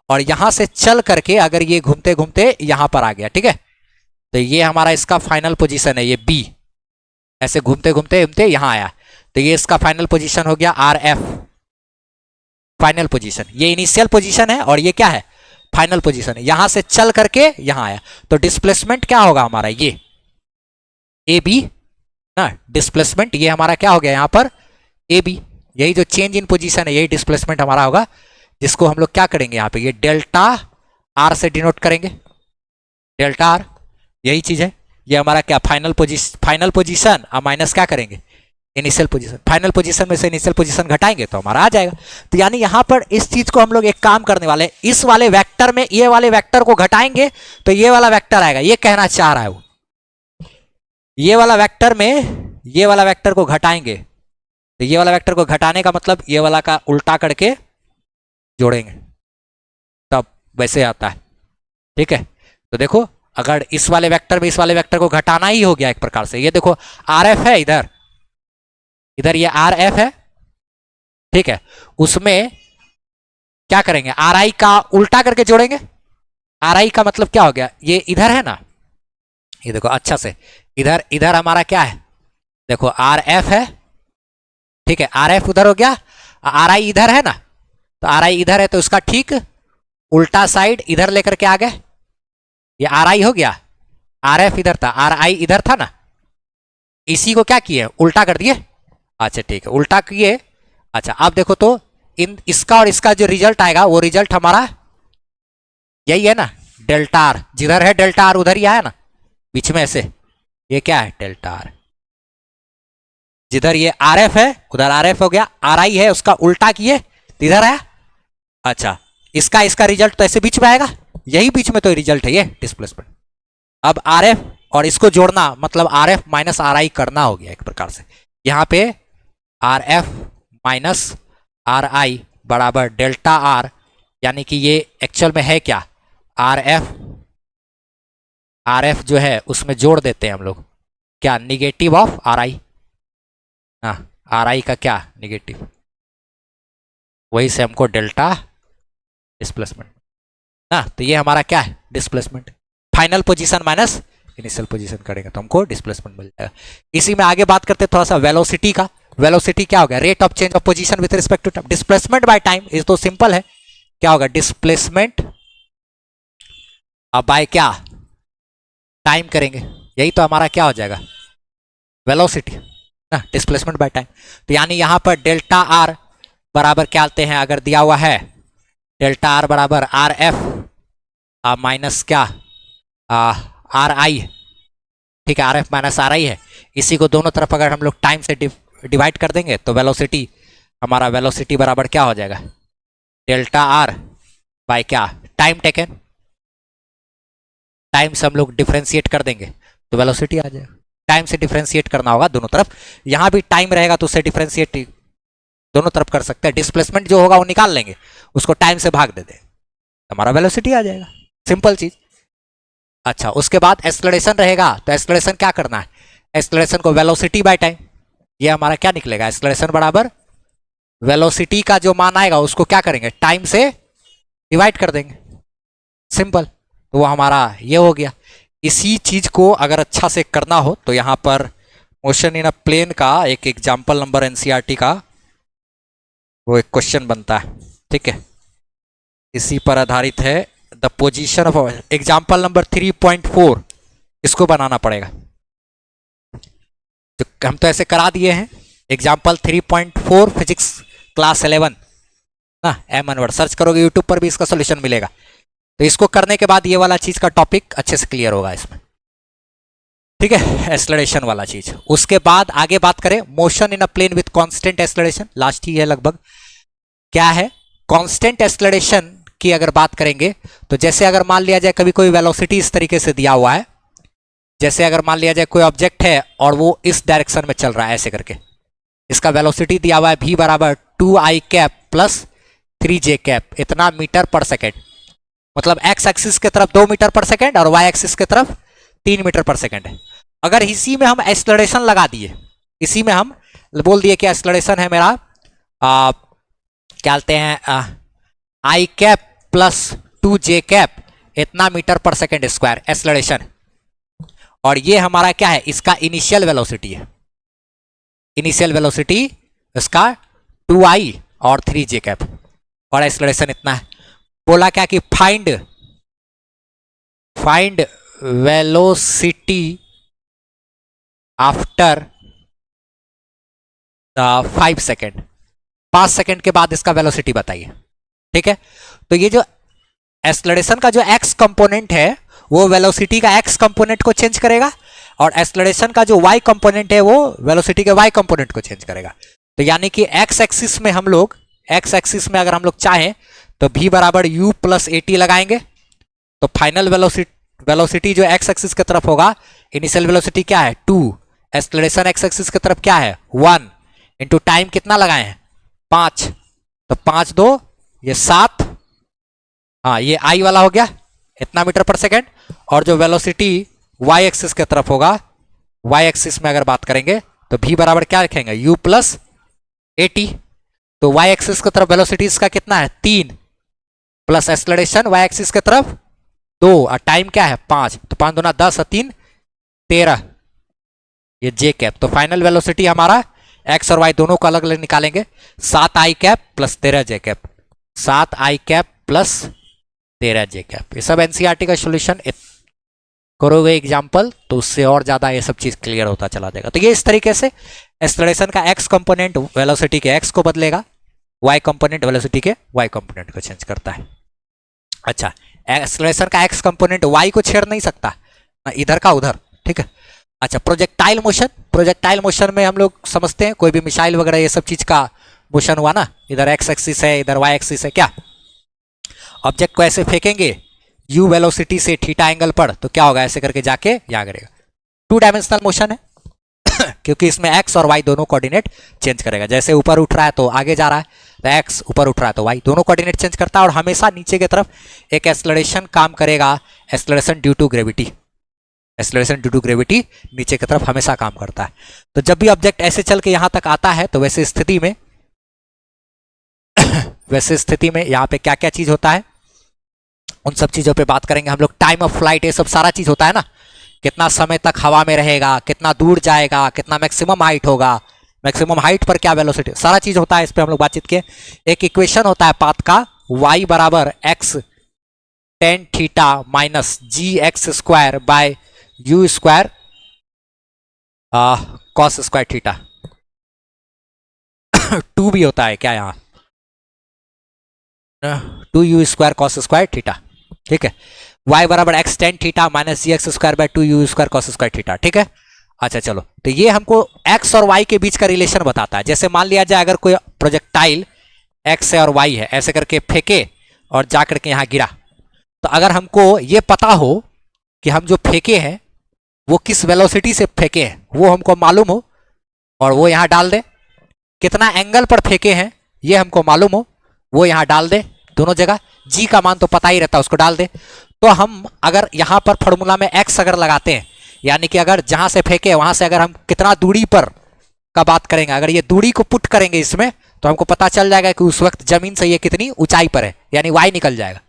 A: और यहां से चल करके अगर ये घूमते घूमते यहां पर आ गया, ठीक है, तो ये हमारा इसका फाइनल पोजीशन है, ये बी, ऐसे घूमते घूमते घूमते यहां आया, तो ये इसका फाइनल पोजीशन हो गया आर एफ, फाइनल पोजीशन। ये इनिशियल पोजीशन है और ये क्या है, फाइनल पोजीशन है, यहां से चल करके यहां आया, तो डिस्प्लेसमेंट क्या होगा हमारा, ये ए बी ना, डिस्प्लेसमेंट ये हमारा क्या हो गया यहां पर ए बी, यही जो चेंज इन पोजीशन है यही डिस्प्लेसमेंट हमारा होगा, जिसको हम लोग क्या करेंगे यहाँ पे, ये डेल्टा आर से डिनोट करेंगे, डेल्टा आर, यही चीज है, ये हमारा क्या फाइनल पोजीशन माइनस क्या करेंगे, इनिशियल पोजीशन, फाइनल पोजीशन में से इनिशियल पोजीशन घटाएंगे तो हमारा आ जाएगा। तो यानी यहां पर इस चीज को हम लोग एक काम करने वाले हैं, इस वाले वेक्टर में ये वाले वेक्टर को घटाएंगे तो ये वाला वेक्टर आएगा, ये कहना चाह रहा है वो, ये वाला वेक्टर में ये वाला वेक्टर को घटाएंगे तो ये वाला वेक्टर को घटाने का मतलब ये वाला का उल्टा करके जोड़ेंगे तब वैसे आता है, ठीक है। तो देखो अगर इस वाले वेक्टर में इस वाले वेक्टर को घटाना ही हो गया एक प्रकार से, ये देखो आर एफ है इधर, इधर ये आर एफ है, ठीक है, उसमें क्या करेंगे, आर आई का उल्टा करके जोड़ेंगे, आर आई का मतलब क्या हो गया, ये इधर है ना, ये देखो अच्छा से, इधर इधर हमारा क्या है, देखो आर एफ है, ठीक है, आर एफ उधर हो गया, आर आई इधर है ना, तो आर आई इधर है तो उसका ठीक उल्टा साइड इधर लेकर के आ गए, ये आर आई हो गया, आर एफ इधर था, आर आई इधर था ना, इसी को क्या किए उल्टा कर दिए, अच्छा ठीक है उल्टा किए। अच्छा अब देखो तो इन इसका और इसका जो रिजल्ट आएगा वो रिजल्ट हमारा यही है ना, डेल्टा आर, जिधर है डेल्टा आर उधर ही आया ना बीच में ऐसे, ये क्या है डेल्टा आर, जिधर ये आर एफ है उधर आर एफ हो गया, आर आई है उसका उल्टा किए तो इधर आया, अच्छा इसका इसका रिजल्ट तो ऐसे बीच में आएगा, यही बीच में तो रिजल्ट है ये डिस्प्लेसमेंट। अब आर एफ और इसको जोड़ना मतलब आर एफ माइनस आर आई करना हो गया एक प्रकार से, यहां पे आर एफ माइनस आर आई बराबर डेल्टा आर, यानी कि ये एक्चुअल में है क्या, आर एफ जो है उसमें जोड़ देते हैं हम लोग क्या, निगेटिव ऑफ आर आई, हाँ आर आई का क्या निगेटिव, वही से हमको डेल्टा डिस्प्लेसमेंट ना, तो ये हमारा क्या है displacement, final position minus initial position करेंगे तो हमको डिस्प्लेसमेंट मिल जाएगा। इसी में आगे बात करते हैं थोड़ा सा वेलोसिटी का, वेलोसिटी क्या होगा, rate of change of position with respect to time, displacement by time, is तो सिंपल है, क्या होगा डिस्प्लेसमेंट अब बाय क्या टाइम करेंगे, यही तो हमारा क्या हो जाएगा वेलोसिटी ना, डिस्प्लेसमेंट बाय टाइम। तो यानी यहां पर डेल्टा आर बराबर क्या आते हैं, अगर दिया हुआ है डेल्टा आर बराबर आर एफ माइनस क्या आर आई, ठीक है, आर एफ माइनस आर आई है, इसी को दोनों तरफ अगर हम लोग टाइम से डिवाइड कर देंगे तो वेलोसिटी, हमारा वेलोसिटी बराबर क्या हो जाएगा डेल्टा आर बाय क्या टाइम टेकन, टाइम से हम लोग डिफ्रेंशिएट कर देंगे तो वेलोसिटी आ जाएगा, टाइम से डिफ्रेंशिएट करना होगा दोनों तरफ, यहां भी टाइम रहेगा तो उससे डिफ्रेंशिएट दोनों तरफ कर सकते हैं, डिस्प्लेसमेंट जो होगा वो निकाल लेंगे, उसको टाइम से भाग दे दें, हमारा वेलोसिटी आ जाएगा, सिंपल चीज। अच्छा उसके बाद एक्सेलरेशन रहेगा, तो एक्सेलरेशन क्या करना है, एक्सेलरेशन को वेलोसिटी बाय टाइम, ये हमारा क्या निकलेगा, एक्सेलरेशन बराबर वेलोसिटी का जो मान आएगा उसको क्या करेंगे टाइम से डिवाइड कर देंगे, सिंपल, तो वो हमारा ये हो गया। इसी चीज को अगर अच्छा से करना हो तो यहां पर मोशन इन अ प्लेन का एक एग्जाम्पल नंबर एनसीईआरटी का वो एक क्वेश्चन बनता है, ठीक है, इसी पर आधारित है, the position of example number 3.4, इसको बनाना पड़ेगा, तो हम तो ऐसे करा दिए हैं, एग्जाम्पल 3.4 फिजिक्स क्लास 11 ना, एम अनवर्ड सर्च करोगे यूट्यूब पर भी इसका सोल्यूशन मिलेगा, तो इसको करने के बाद ये वाला चीज का टॉपिक अच्छे से क्लियर होगा इसमें, ठीक है, एक्सेलरेशन वाला चीज। उसके बाद आगे बात करें motion in a plane with constant acceleration, last ही है लगभग, क्या है कांस्टेंट एक्सेलरेशन की अगर बात करेंगे तो जैसे अगर मान लिया जाए कभी कोई वेलोसिटी इस तरीके से दिया हुआ है, जैसे अगर मान लिया जाए कोई ऑब्जेक्ट है और वो इस डायरेक्शन में चल रहा है ऐसे करके, इसका वेलोसिटी दिया हुआ है v बराबर 2i cap plus 3j cap इतना मीटर पर सेकेंड, मतलब x एक्सिस की तरफ 2 मीटर पर सेकेंड और y एक्सिस की तरफ 3 मीटर पर सेकेंड है। अगर इसी में हम एक्सलरेशन लगा दिए, इसी में हम बोल दिए कि एक्सलरेशन है मेरा क्या कहते हैं आई कैप प्लस 2j कैप इतना मीटर पर सेकेंड स्क्वायर एक्सलरेशन, और ये हमारा क्या है, इसका इनिशियल वेलोसिटी है। इनिशियल वेलोसिटी इसका 2i और 3j कैप, और एक्सलरेशन इतना है। बोला क्या कि find velocity after 5 second, 5 second के बाद इसका वेलोसिटी बताइए। ठीक है, तो ये जो एक्सलरेशन का जो x कंपोनेंट है वो वेलोसिटी का x कंपोनेंट को चेंज करेगा, और एक्सलरेशन का जो y कंपोनेंट है वो वेलोसिटी के y कंपोनेंट को चेंज करेगा। तो यानी कि x एक्सिस में हम लोग, x एक्सिस में अगर हम लोग चाहें तो v बराबर u प्लस at लगाएंगे, तो फाइनल वेलोसिटी जो x एक्सिस की तरफ होगा, इनिशियल वेलोसिटी क्या है 2, एक्सलरेशन x एक्सिस की तरफ क्या है 1, इंटू टाइम कितना लगाए हैं 5, तो 5 2 ये 7, हाँ ये i वाला हो गया इतना मीटर पर सेकेंड, और जो वेलोसिटी y एक्सिस की तरफ होगा, y एक्सिस में अगर बात करेंगे तो v बराबर क्या रखेंगे u प्लस 80, तो y एक्सिस की तरफ वेलोसिटी इसका कितना है 3 प्लस एक्सलरेशन y एक्सिस की तरफ 2 और टाइम क्या है 5, तो 5 दूना 10 और 3 13, ये j कैप। तो फाइनल वेलोसिटी हमारा x और y दोनों को अलग अलग निकालेंगे, 7i cap plus 13j cap, 7i cap plus 13j cap. ये सब एनसीईआरटी का सॉल्यूशन करोगे एग्जाम्पल तो उससे और ज्यादा ये सब चीज क्लियर होता चला जाएगा। तो ये इस तरीके से एक्सलरेशन का x कंपोनेंट वेलोसिटी के x को बदलेगा, y कंपोनेंट वेलोसिटी के y कंपोनेंट को चेंज करता है। अच्छा, एक्सलरेशन का x कंपोनेंट y को छेड़ नहीं सकता ना इधर का उधर, ठीक है। अच्छा, प्रोजेक्टाइल मोशन में हम लोग समझते हैं कोई भी मिसाइल वगैरह ये सब चीज का मोशन हुआ ना, इधर x एक्सिस है इधर y एक्सिस है, क्या ऑब्जेक्ट को ऐसे फेंकेंगे u वेलोसिटी से थीटा एंगल पर, तो क्या होगा ऐसे करके जाके यहाँ करेगा, 2 डायमेंशनल मोशन है क्योंकि इसमें x और y दोनों कोऑर्डिनेट चेंज करेगा। जैसे ऊपर उठ रहा है तो आगे जा रहा है, तो x ऊपर उठ रहा है तो y दोनों कोऑर्डिनेट चेंज करता है, और हमेशा नीचे की तरफ एक एक्सलरेशन काम करेगा, acceleration due to gravity, acceleration due to gravity नीचे की तरफ हमेशा काम करता है। तो जब भी ऑब्जेक्ट ऐसे चल के यहां तक आता है तो वैसे स्थिति में यहाँ पे क्या क्या चीज होता है उन सब चीजों पे बात करेंगे हम लोग। टाइम ऑफ फ्लाइट ये सब सारा चीज होता है ना, कितना समय तक हवा में रहेगा, कितना दूर जाएगा, कितना मैक्सिमम हाइट होगा, मैक्सिमम हाइट पर क्या वेलोसिटी, सारा चीज होता है, इस पे हम लोग बातचीत किए। एक इक्वेशन होता है पाथ का, y बराबर x tan theta minus G X square by U square cos square theta 2 भी होता है क्या यहाँ, 2u square cos square theta, ठीक है। y बराबर x tan theta minus G X square by 2u square cos square theta, ठीक है। अच्छा चलो, तो ये हमको x और y के बीच का रिलेशन बताता है। जैसे मान लिया जाए अगर कोई प्रोजेक्टाइल x है और y है, ऐसे करके फेंके और जा करके यहाँ गिरा, तो अगर हमको ये पता हो कि हम जो फेंके हैं वो किस वेलोसिटी से फेंके हैं, वो हमको मालूम हो, और वो यहाँ डाल दे, कितना एंगल पर फेंके हैं ये हमको मालूम हो, वो यहाँ डाल दे, दोनों जगह g का मान तो पता ही रहता है उसको डाल दे, तो हम अगर यहाँ पर फॉर्मूला में x अगर लगाते हैं, यानी कि अगर जहां से फेंके वहां से अगर हम कितना दूरी पर का बात करेंगे, अगर ये दूरी को पुट करेंगे इसमें, तो हमको पता चल जाएगा कि उस वक्त जमीन से ये कितनी ऊंचाई पर है, यानी y निकल जाएगा।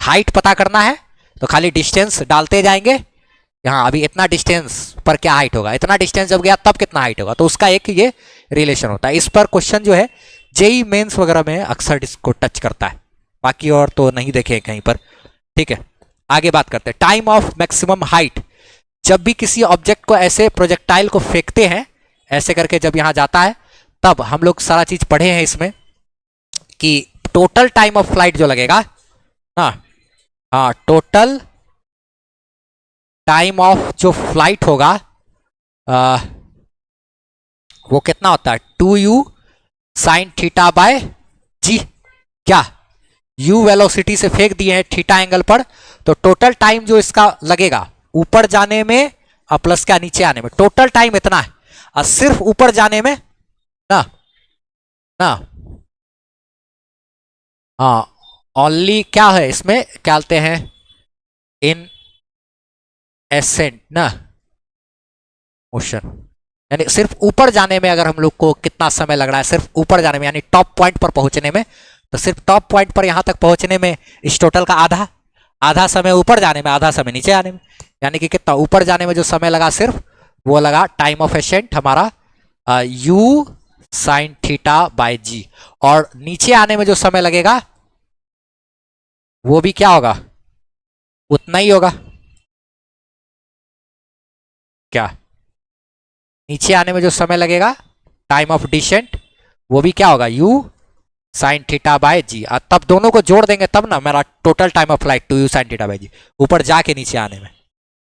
A: हाइट पता करना है तो खाली डिस्टेंस डालते जाएंगे, यहाँ अभी इतना डिस्टेंस पर क्या हाइट होगा, इतना डिस्टेंस जब गया तब कितना हाइट होगा, तो उसका एक ये रिलेशन होता है। इस पर क्वेश्चन जो है जेई मेंस वगैरह में अक्सर इसको टच करता है, बाकी और तो नहीं देखे कहीं पर, ठीक है। आगे बात करते हैं टाइम ऑफ मैक्सिमम हाइट। जब भी किसी ऑब्जेक्ट को ऐसे प्रोजेक्टाइल को फेंकते हैं ऐसे करके जब यहां जाता है, तब हम लोग सारा चीज पढ़े हैं इसमें कि टोटल टाइम ऑफ फ्लाइट जो लगेगा ना, हाँ टोटल टाइम ऑफ जो फ्लाइट होगा वो कितना होता है 2u साइन थीटा बाय जी, क्या u वेलोसिटी से फेंक दिए हैं थीटा एंगल पर, तो टोटल टाइम जो इसका लगेगा ऊपर जाने में और प्लस क्या नीचे आने में, टोटल टाइम इतना है। और सिर्फ ऊपर जाने में ना ना हाँ, ओनली क्या है इसमें, क्या कहते हैं, इन एसेंट ना मोशन, यानी सिर्फ ऊपर जाने में अगर हम लोग को कितना समय लग रहा है, सिर्फ ऊपर जाने में यानी टॉप पॉइंट पर पहुंचने में, तो सिर्फ टॉप पॉइंट पर यहां तक पहुंचने में इस टोटल का आधा, आधा समय ऊपर जाने में, आधा समय नीचे आने में, यानी कि कितना ऊपर जाने में जो समय लगा सिर्फ वो लगा टाइम ऑफ एसेंट हमारा u sine theta by G, और नीचे आने में जो समय लगेगा वो भी क्या होगा, उतना ही होगा। क्या नीचे आने में जो समय लगेगा टाइम ऑफ डिसेंट वो भी क्या होगा, u sine theta by G. और तब दोनों को जोड़ देंगे तब ना मेरा total time of flight 2u sine theta by G, ऊपर जाके नीचे आने में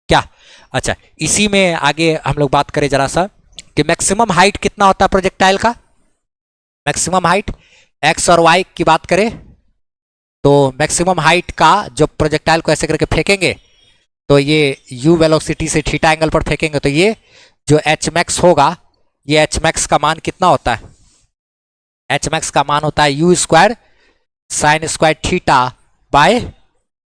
A: क्या। अच्छा, इसी में आगे हम लोग बात करें जरा सा कि मैक्सिमम हाइट कितना होता है प्रोजेक्टाइल का। मैक्सिमम हाइट एक्स और वाई की बात करें तो मैक्सिमम हाइट का जो प्रोजेक्टाइल को ऐसे करके फेंकेंगे तो ये u वेलोसिटी से थीटा एंगल पर फेंकेंगे तो ये जो एच मैक्स होगा, ये एच मैक्स का मान कितना होता है, एच मैक्स का मान होता है you square sine square theta by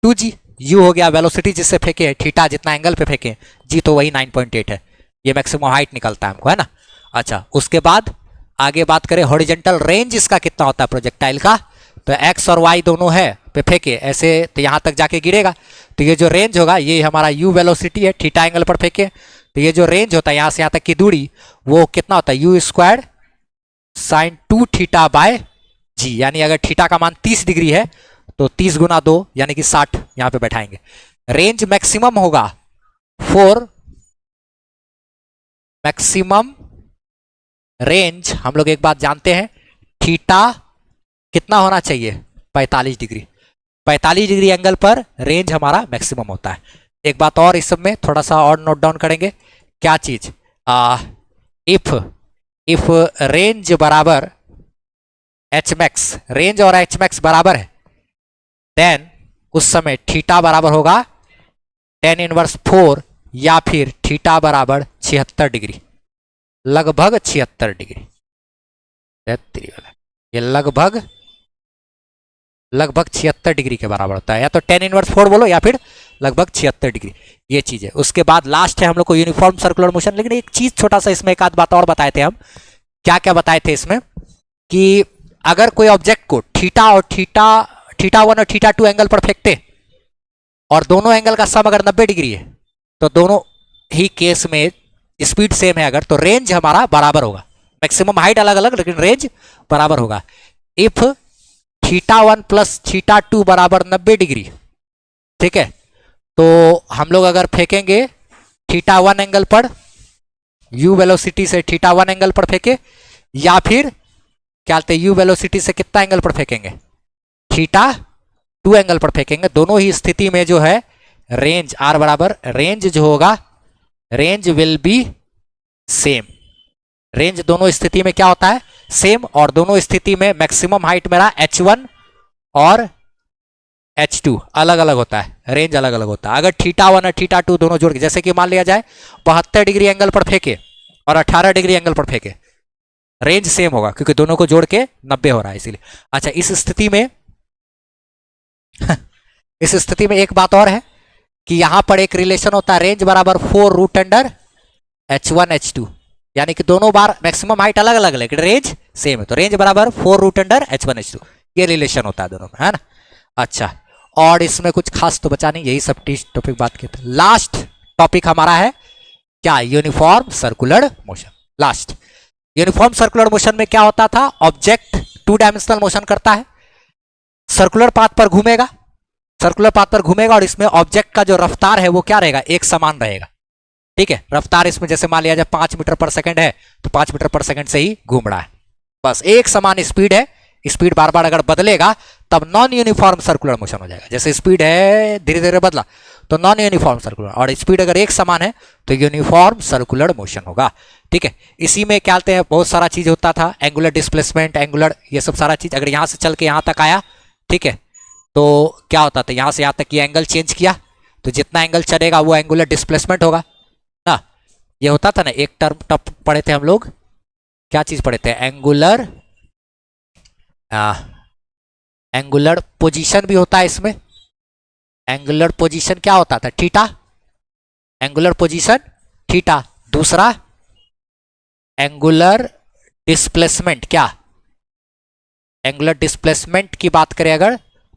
A: 2g। u हो गया वेलोसिटी जिससे फेंके, थीटा जितना एंगल पे फेंके, g तो वही 9.8 है, ये मैक्सिमम हाइट निकलता है हमको, है ना। अच्छा, उसके बाद आगे बात करें हॉरिजॉन्टल रेंज इसका कितना होता है प्रोजेक्टाइल का, तो x और y दोनों है पे फेंके ऐसे तो यहां तक जाके गिरेगा, तो ये जो रेंज होगा ये हमारा u वेलोसिटी है, थीटा एंगल पर फेंके, तो ये जो रेंज होता है यहां से यहां तक की दूरी वो कितना होता है u square sine 2 theta by G, यानी अगर थीटा का मान 30 डिग्री है तो 30 गुना 2 यानी कि 60 यहां पे बैठाएंगे। रेंज मैक्सिमम होगा फॉर मैक्सिमम रेंज, हम लोग एक बात जानते हैं थीटा कितना होना चाहिए 45 डिग्री, 45 डिग्री एंगल पर रेंज हमारा मैक्सिमम होता है। एक बात और इस सब में थोड़ा सा और नोट डाउन करेंगे, क्या चीज, इफ रेंज बराबर एच मैक्स, रेंज और एच मैक्स बराबर है देन उस समय थीटा बराबर होगा tan इनवर्स 4 या फिर थीटा बराबर 76 डिग्री, लगभग 76 डिग्री, ये लगभग 76 डिग्री के बराबर होता है, या तो tan इनवर्स 4 बोलो या फिर लगभग 76 डिग्री, ये चीज है। उसके बाद लास्ट है हम लोग को यूनिफॉर्म सर्कुलर मोशन, लेकिन एक चीज छोटा सा इसमें एक आध बात और बताए थे हम, क्या क्या बताए थे इसमें कि अगर कोई ऑब्जेक्ट को थीटा और थीटा 1 और थीटा 2 एंगल पर फेंकते और दोनों एंगल का सम अगर 90 डिग्री है तो दोनों ही केस में स्पीड सेम है अगर, तो रेंज हमारा बराबर होगा, मैक्सिमम हाइट अलग अलग लेकिन रेंज बराबर होगा। इफ थीटा 1 प्लस थीटा 2 बराबर 90 डिग्री, ठीक है, तो हम लोग अगर फेंकेंगे थीटा 1 एंगल पर, u वेलोसिटी से थीटा 1 एंगल पर फेंके, या फिर क्या कहते हैं u वेलोसिटी से कितना एंगल पर फेंकेंगे, थीटा 2 एंगल पर फेंकेंगे, दोनों ही स्थिति में जो है रेंज r बराबर, रेंज जो होगा range will be same, range दोनों स्थिति में क्या होता है सेम, और दोनों स्थिति में मैक्सिमम हाइट मेरा h1 और h2 अलग अलग होता है, रेंज अलग अलग होता है। अगर थीटा 1 और थीटा 2 दोनों जोड़ के, जैसे कि मान लिया जाए 72 डिग्री एंगल पर फेंके और 18 डिग्री एंगल पर फेंके, रेंज सेम होगा क्योंकि दोनों को जोड़ के 90 हो रहा है इसीलिए। अच्छा, इस स्थिति में इस स्थिति में एक बात और है कि यहां पर एक रिलेशन होता है रेंज बराबर 4 रूट अंडर h1 h2, यानी कि दोनों बार मैक्सिमम हाइट अलग अलग लेकिन रेंज सेम है, तो रेंज बराबर 4 रूट अंडर h1 h2, ये रिलेशन होता है दोनों में, है ना। अच्छा, और इसमें कुछ खास तो बचा नहीं, यही सब टॉपिक बात किए थे। लास्ट टॉपिक हमारा है क्या, uniform circular motion. Last uniform circular motion में क्या होता था, ऑब्जेक्ट 2 डायमेंशनल मोशन करता है, सर्कुलर पाथ पर घूमेगा, सर्कुलर पाथ पर घूमेगा और इसमें ऑब्जेक्ट का जो रफ्तार है वो क्या रहेगा, एक समान रहेगा, ठीक है। रफ्तार इसमें जैसे मान लिया जाए 5 मीटर पर सेकंड है तो 5 मीटर पर सेकंड से ही घूम रहा है, बस एक समान स्पीड है, स्पीड बार बार अगर बदलेगा तब नॉन यूनिफॉर्म सर्कुलर मोशन हो जाएगा। जैसे स्पीड है धीरे धीरे बदला तो नॉन यूनिफॉर्म सर्कुलर, और स्पीड अगर एक समान है तो यूनिफॉर्म सर्कुलर मोशन होगा, ठीक है। इसी में क्या कहते हैं बहुत सारा चीज होता था, एंगुलर डिस्प्लेसमेंट, एंगुलर, ये सब सारा चीज अगर यहां से चल के यहां तक आया, ठीक है, तो क्या होता था, यहां से यहां तक ये एंगल चेंज किया तो जितना एंगल चलेगा वो एंगुलर डिस्प्लेसमेंट होगा ना। ये होता था ना, एक टर्म टप पढ़े थे हम लोग, क्या चीज पढ़े थे, एंगुलर, एंगुलर पोजीशन भी होता है इसमें। एंगुलर पोजीशन क्या होता था, थीटा, एंगुलर पोजीशन थीटा। दूसरा एंगुलर डिस्प्लेसमेंट, क्या, एंगुलर डिस्प्लेसमेंट की बात करें अगर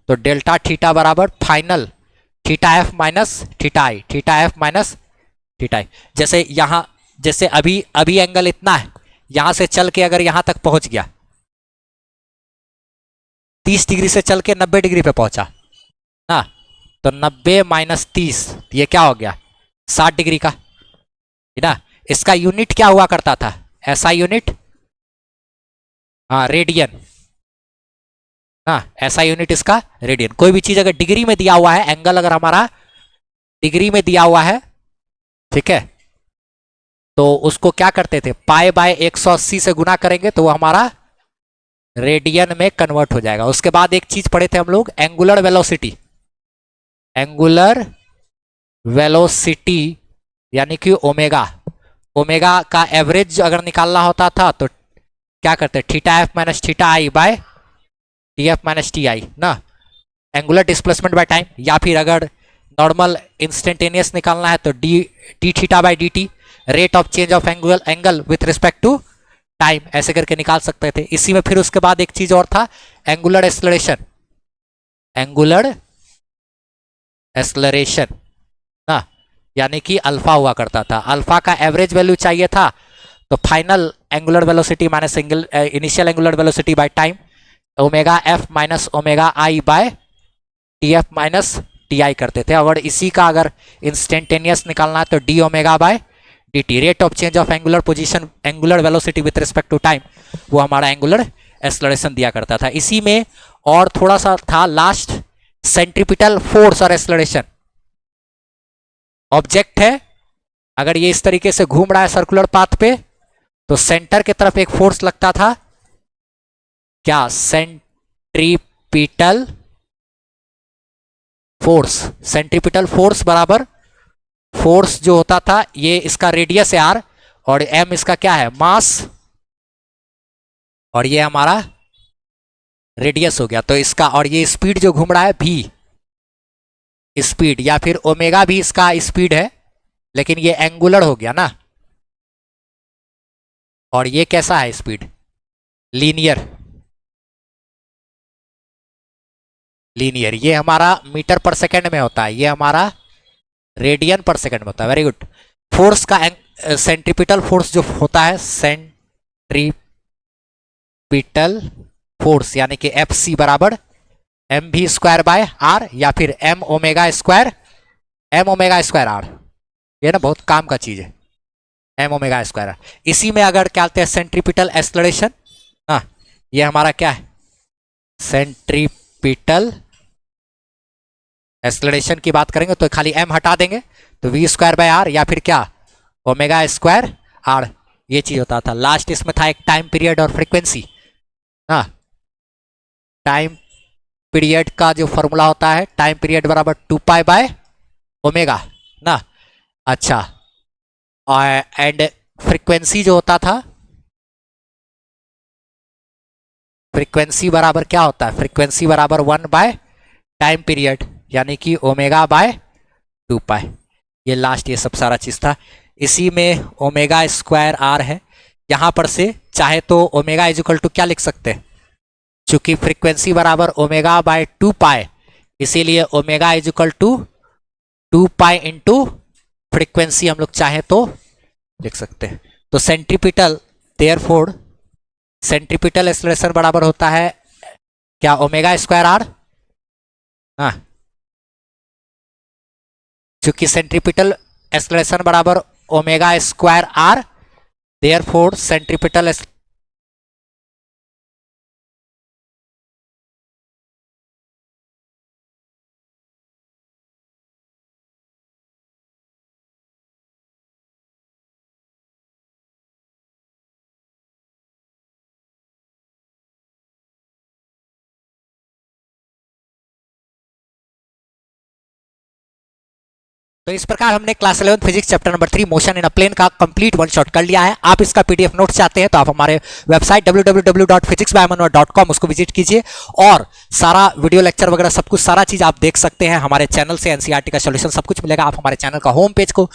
A: तो डेल्टा थीटा बराबर final theta F minus theta I, theta F minus theta I. जैसे यहां, जैसे अभी अभी एंगल इतना है, यहां से चल के अगर यहां तक पहुंच गया, 30 डिग्री से चल के 90 डिग्री पे पहुंचा ना, तो 90 माइनस 30 ये क्या हो गया, 60 डिग्री का, है ना। इसका यूनिट क्या हुआ करता था, ऐसा यूनिट, हाँ रेडियन ना, ऐसा यूनिट इसका रेडियन। कोई भी चीज अगर डिग्री में दिया हुआ है, एंगल अगर हमारा डिग्री में दिया हुआ है, ठीक है, तो उसको क्या करते थे, पाई बाय 180 से गुना करेंगे तो वो हमारा रेडियन में कन्वर्ट हो जाएगा। उसके बाद एक चीज पढ़े थे हम लोग, एंगुलर वेलोसिटी, एंगुलर वेलोसिटी यानी कि ओमेगा, ओमेगा का एवरेज अगर निकालना होता था तो क्या करते, theta F minus theta I by T F minus T I ना, एंगुलर डिस्प्लेसमेंट बाय टाइम। या फिर अगर नॉर्मल इंस्टेंटेनियस निकालना है तो D D theta by D T, rate of change of angle with respect to time, ऐसे करके निकाल सकते थे। इसी में फिर उसके बाद एक चीज और था, एंगुलर एक्सलरेशन, एंगुलर एक्सलरेशन ना, यानी कि अल्फा हुआ करता था। अल्फा का एवरेज वैल्यू चाहिए था तो final angular velocity minus initial angular velocity by time, omega F minus omega I by T F minus T I करते थे। अगर इसी का अगर इंस्टेंटेनियस निकालना है तो D omega by D T, rate of change of angular position, angular velocity with respect to time, वो हमारा एंगुलर एक्सलरेशन दिया करता था। इसी में और थोड़ा सा था लास्ट, सेंट्रीपिटल फोर्स और एक्सलरेशन। ऑब्जेक्ट है, अगर ये इस तरीके से घूम रहा है सर्कुलर पाथ पे, तो सेंटर की तरफ एक फोर्स लगता था, क्या, सेंट्रीपिटल फोर्स। सेंट्रीपिटल फोर्स बराबर फोर्स जो होता था, ये इसका रेडियस है आर, और एम इसका क्या है, मास, और ये हमारा रेडियस हो गया। तो इसका, और ये स्पीड जो घूम रहा है भी, स्पीड या फिर ओमेगा भी इसका स्पीड है, लेकिन ये एंगुलर हो गया ना। और ये कैसा है स्पीड, लीनियर, लीनियर। ये हमारा मीटर पर सेकंड में होता है, ये हमारा रेडियन पर सेकंड में होता है। Very good. फोर्स का सेंट्रीपिटल फोर्स जो होता है, सेंट्रीपिटल फोर्स यानी कि एफ सी बराबर एम भी स्क्वायर बाय आर, या फिर M omega square, M omega square R, ये ना बहुत काम का चीज है, एम ओमेगा स्क्वायर आर। इसी में अगर क्या कहते हैं, सेंट्रीपिटल एक्सलरेशन, हाँ ये हमारा क्या है, सेंट्रीपिटल एक्सलरेशन की बात करेंगे तो खाली एम हटा देंगे तो वी स्क्वायर बाय आर, या फिर क्या, ओमेगा स्क्वायर आर, ये चीज होता था। लास्ट इसमें था एक टाइम पीरियड और फ्रीक्वेंसी, हाँ टाइम पीरियड का जो फॉर्मूला होता है, टाइम पीरियड बराबर 2 पाई बाय ओमेगा ना। अच्छा, एंड फ्रीक्वेंसी जो होता था, फ्रीक्वेंसी बराबर क्या होता है, फ्रीक्वेंसी बराबर 1 बाय टाइम पीरियड यानी कि ओमेगा बाय 2 पाई। ये लास्ट ये सब सारा चीज था। इसी में ओमेगा स्क्वायर आर है, यहां पर से चाहे तो ओमेगा इज इक्वल टू क्या लिख सकते हैं, चूंकि फ्रीक्वेंसी बराबर ओमेगा बाय 2 पाई, इसीलिए omega is equal to 2 pi into frequency हम लोग चाहे तो लिख सकते हैं। तो सेंट्रीपिटल, देयरफॉर सेंट्रीपिटल एक्सलेशन बराबर होता है क्या, ओमेगा स्क्वायर आर, हाँ चूंकि सेंट्रीपिटल एक्सलेशन बराबर omega square R, therefore centripetal तो इस प्रकार हमने class 11 physics chapter number 3 motion in a plane का कंप्लीट वन शॉट कर लिया है। आप इसका पीडीएफ नोट्स चाहते हैं तो आप हमारे वेबसाइट www.physicsbyamanwar.com उसको विजिट कीजिए और सारा वीडियो लेक्चर वगैरह सब कुछ सारा चीज आप देख सकते हैं। हमारे चैनल से एनसीईआरटी का सॉल्यूशन सब कुछ मिलेगा। आप हमारे चैनल का होम पेज को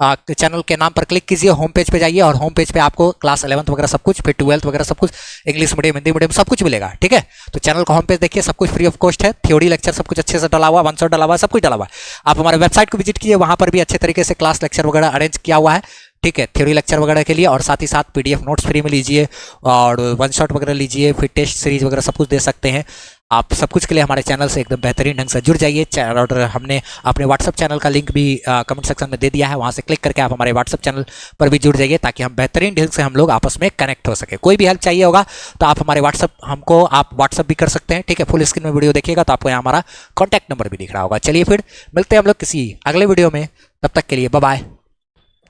A: चैनल के नाम पर क्लिक कीजिए, होम पेज पे जाइए और होम पेज पे आपको क्लास 11th वगैरह सब कुछ, फिर 12th वगैरह सब कुछ, इंग्लिश मीडियम हिंदी मीडियम सब कुछ मिलेगा। ठीक है, तो चैनल का होम पेज देखिए, सब कुछ फ्री ऑफ कॉस्ट है। थ्योरी लेक्चर सब कुछ अच्छे से डला हुआ, वन शॉट डला हुआ है, सब कुछ डला हुआ है। आप हमारे वेबसाइट को विजिट कीजिए, वहां पर भी अच्छे तरीके से क्लास लेक्चर वगैरह अरेंज किया हुआ है। ठीक है, थ्योरी लेक्चर वगैरह के लिए, और साथ ही साथ पीडीएफ नोट्स फ्री में लीजिए और वन शॉट वगैरह लीजिए, फिर टेस्ट सीरीज वगैरह सब कुछ दे सकते हैं आप। सब कुछ के लिए हमारे चैनल से एकदम बेहतरीन ढंग से जुड़ जाइए। और हमने अपने व्हाट्सअप चैनल का लिंक भी कमेंट सेक्शन में दे दिया है, वहां से क्लिक करके आप हमारे व्हाट्सअप चैनल पर भी जुड़ जाइए ताकि हम बेहतरीन ढंग से हम लोग आपस में कनेक्ट हो सके। कोई भी हेल्प चाहिए होगा तो आप हमारे आप व्हाट्सअप भी कर सकते हैं। ठीक है, फुल स्क्रीन में वीडियो देखिएगा तो आपको यहाँ हमारा कॉन्टैक्ट नंबर भी दिख रहा होगा। चलिए फिर मिलते हैं हम लोग किसी अगले वीडियो में, तब तक के लिए बाय बाय,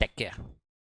A: टेक केयर।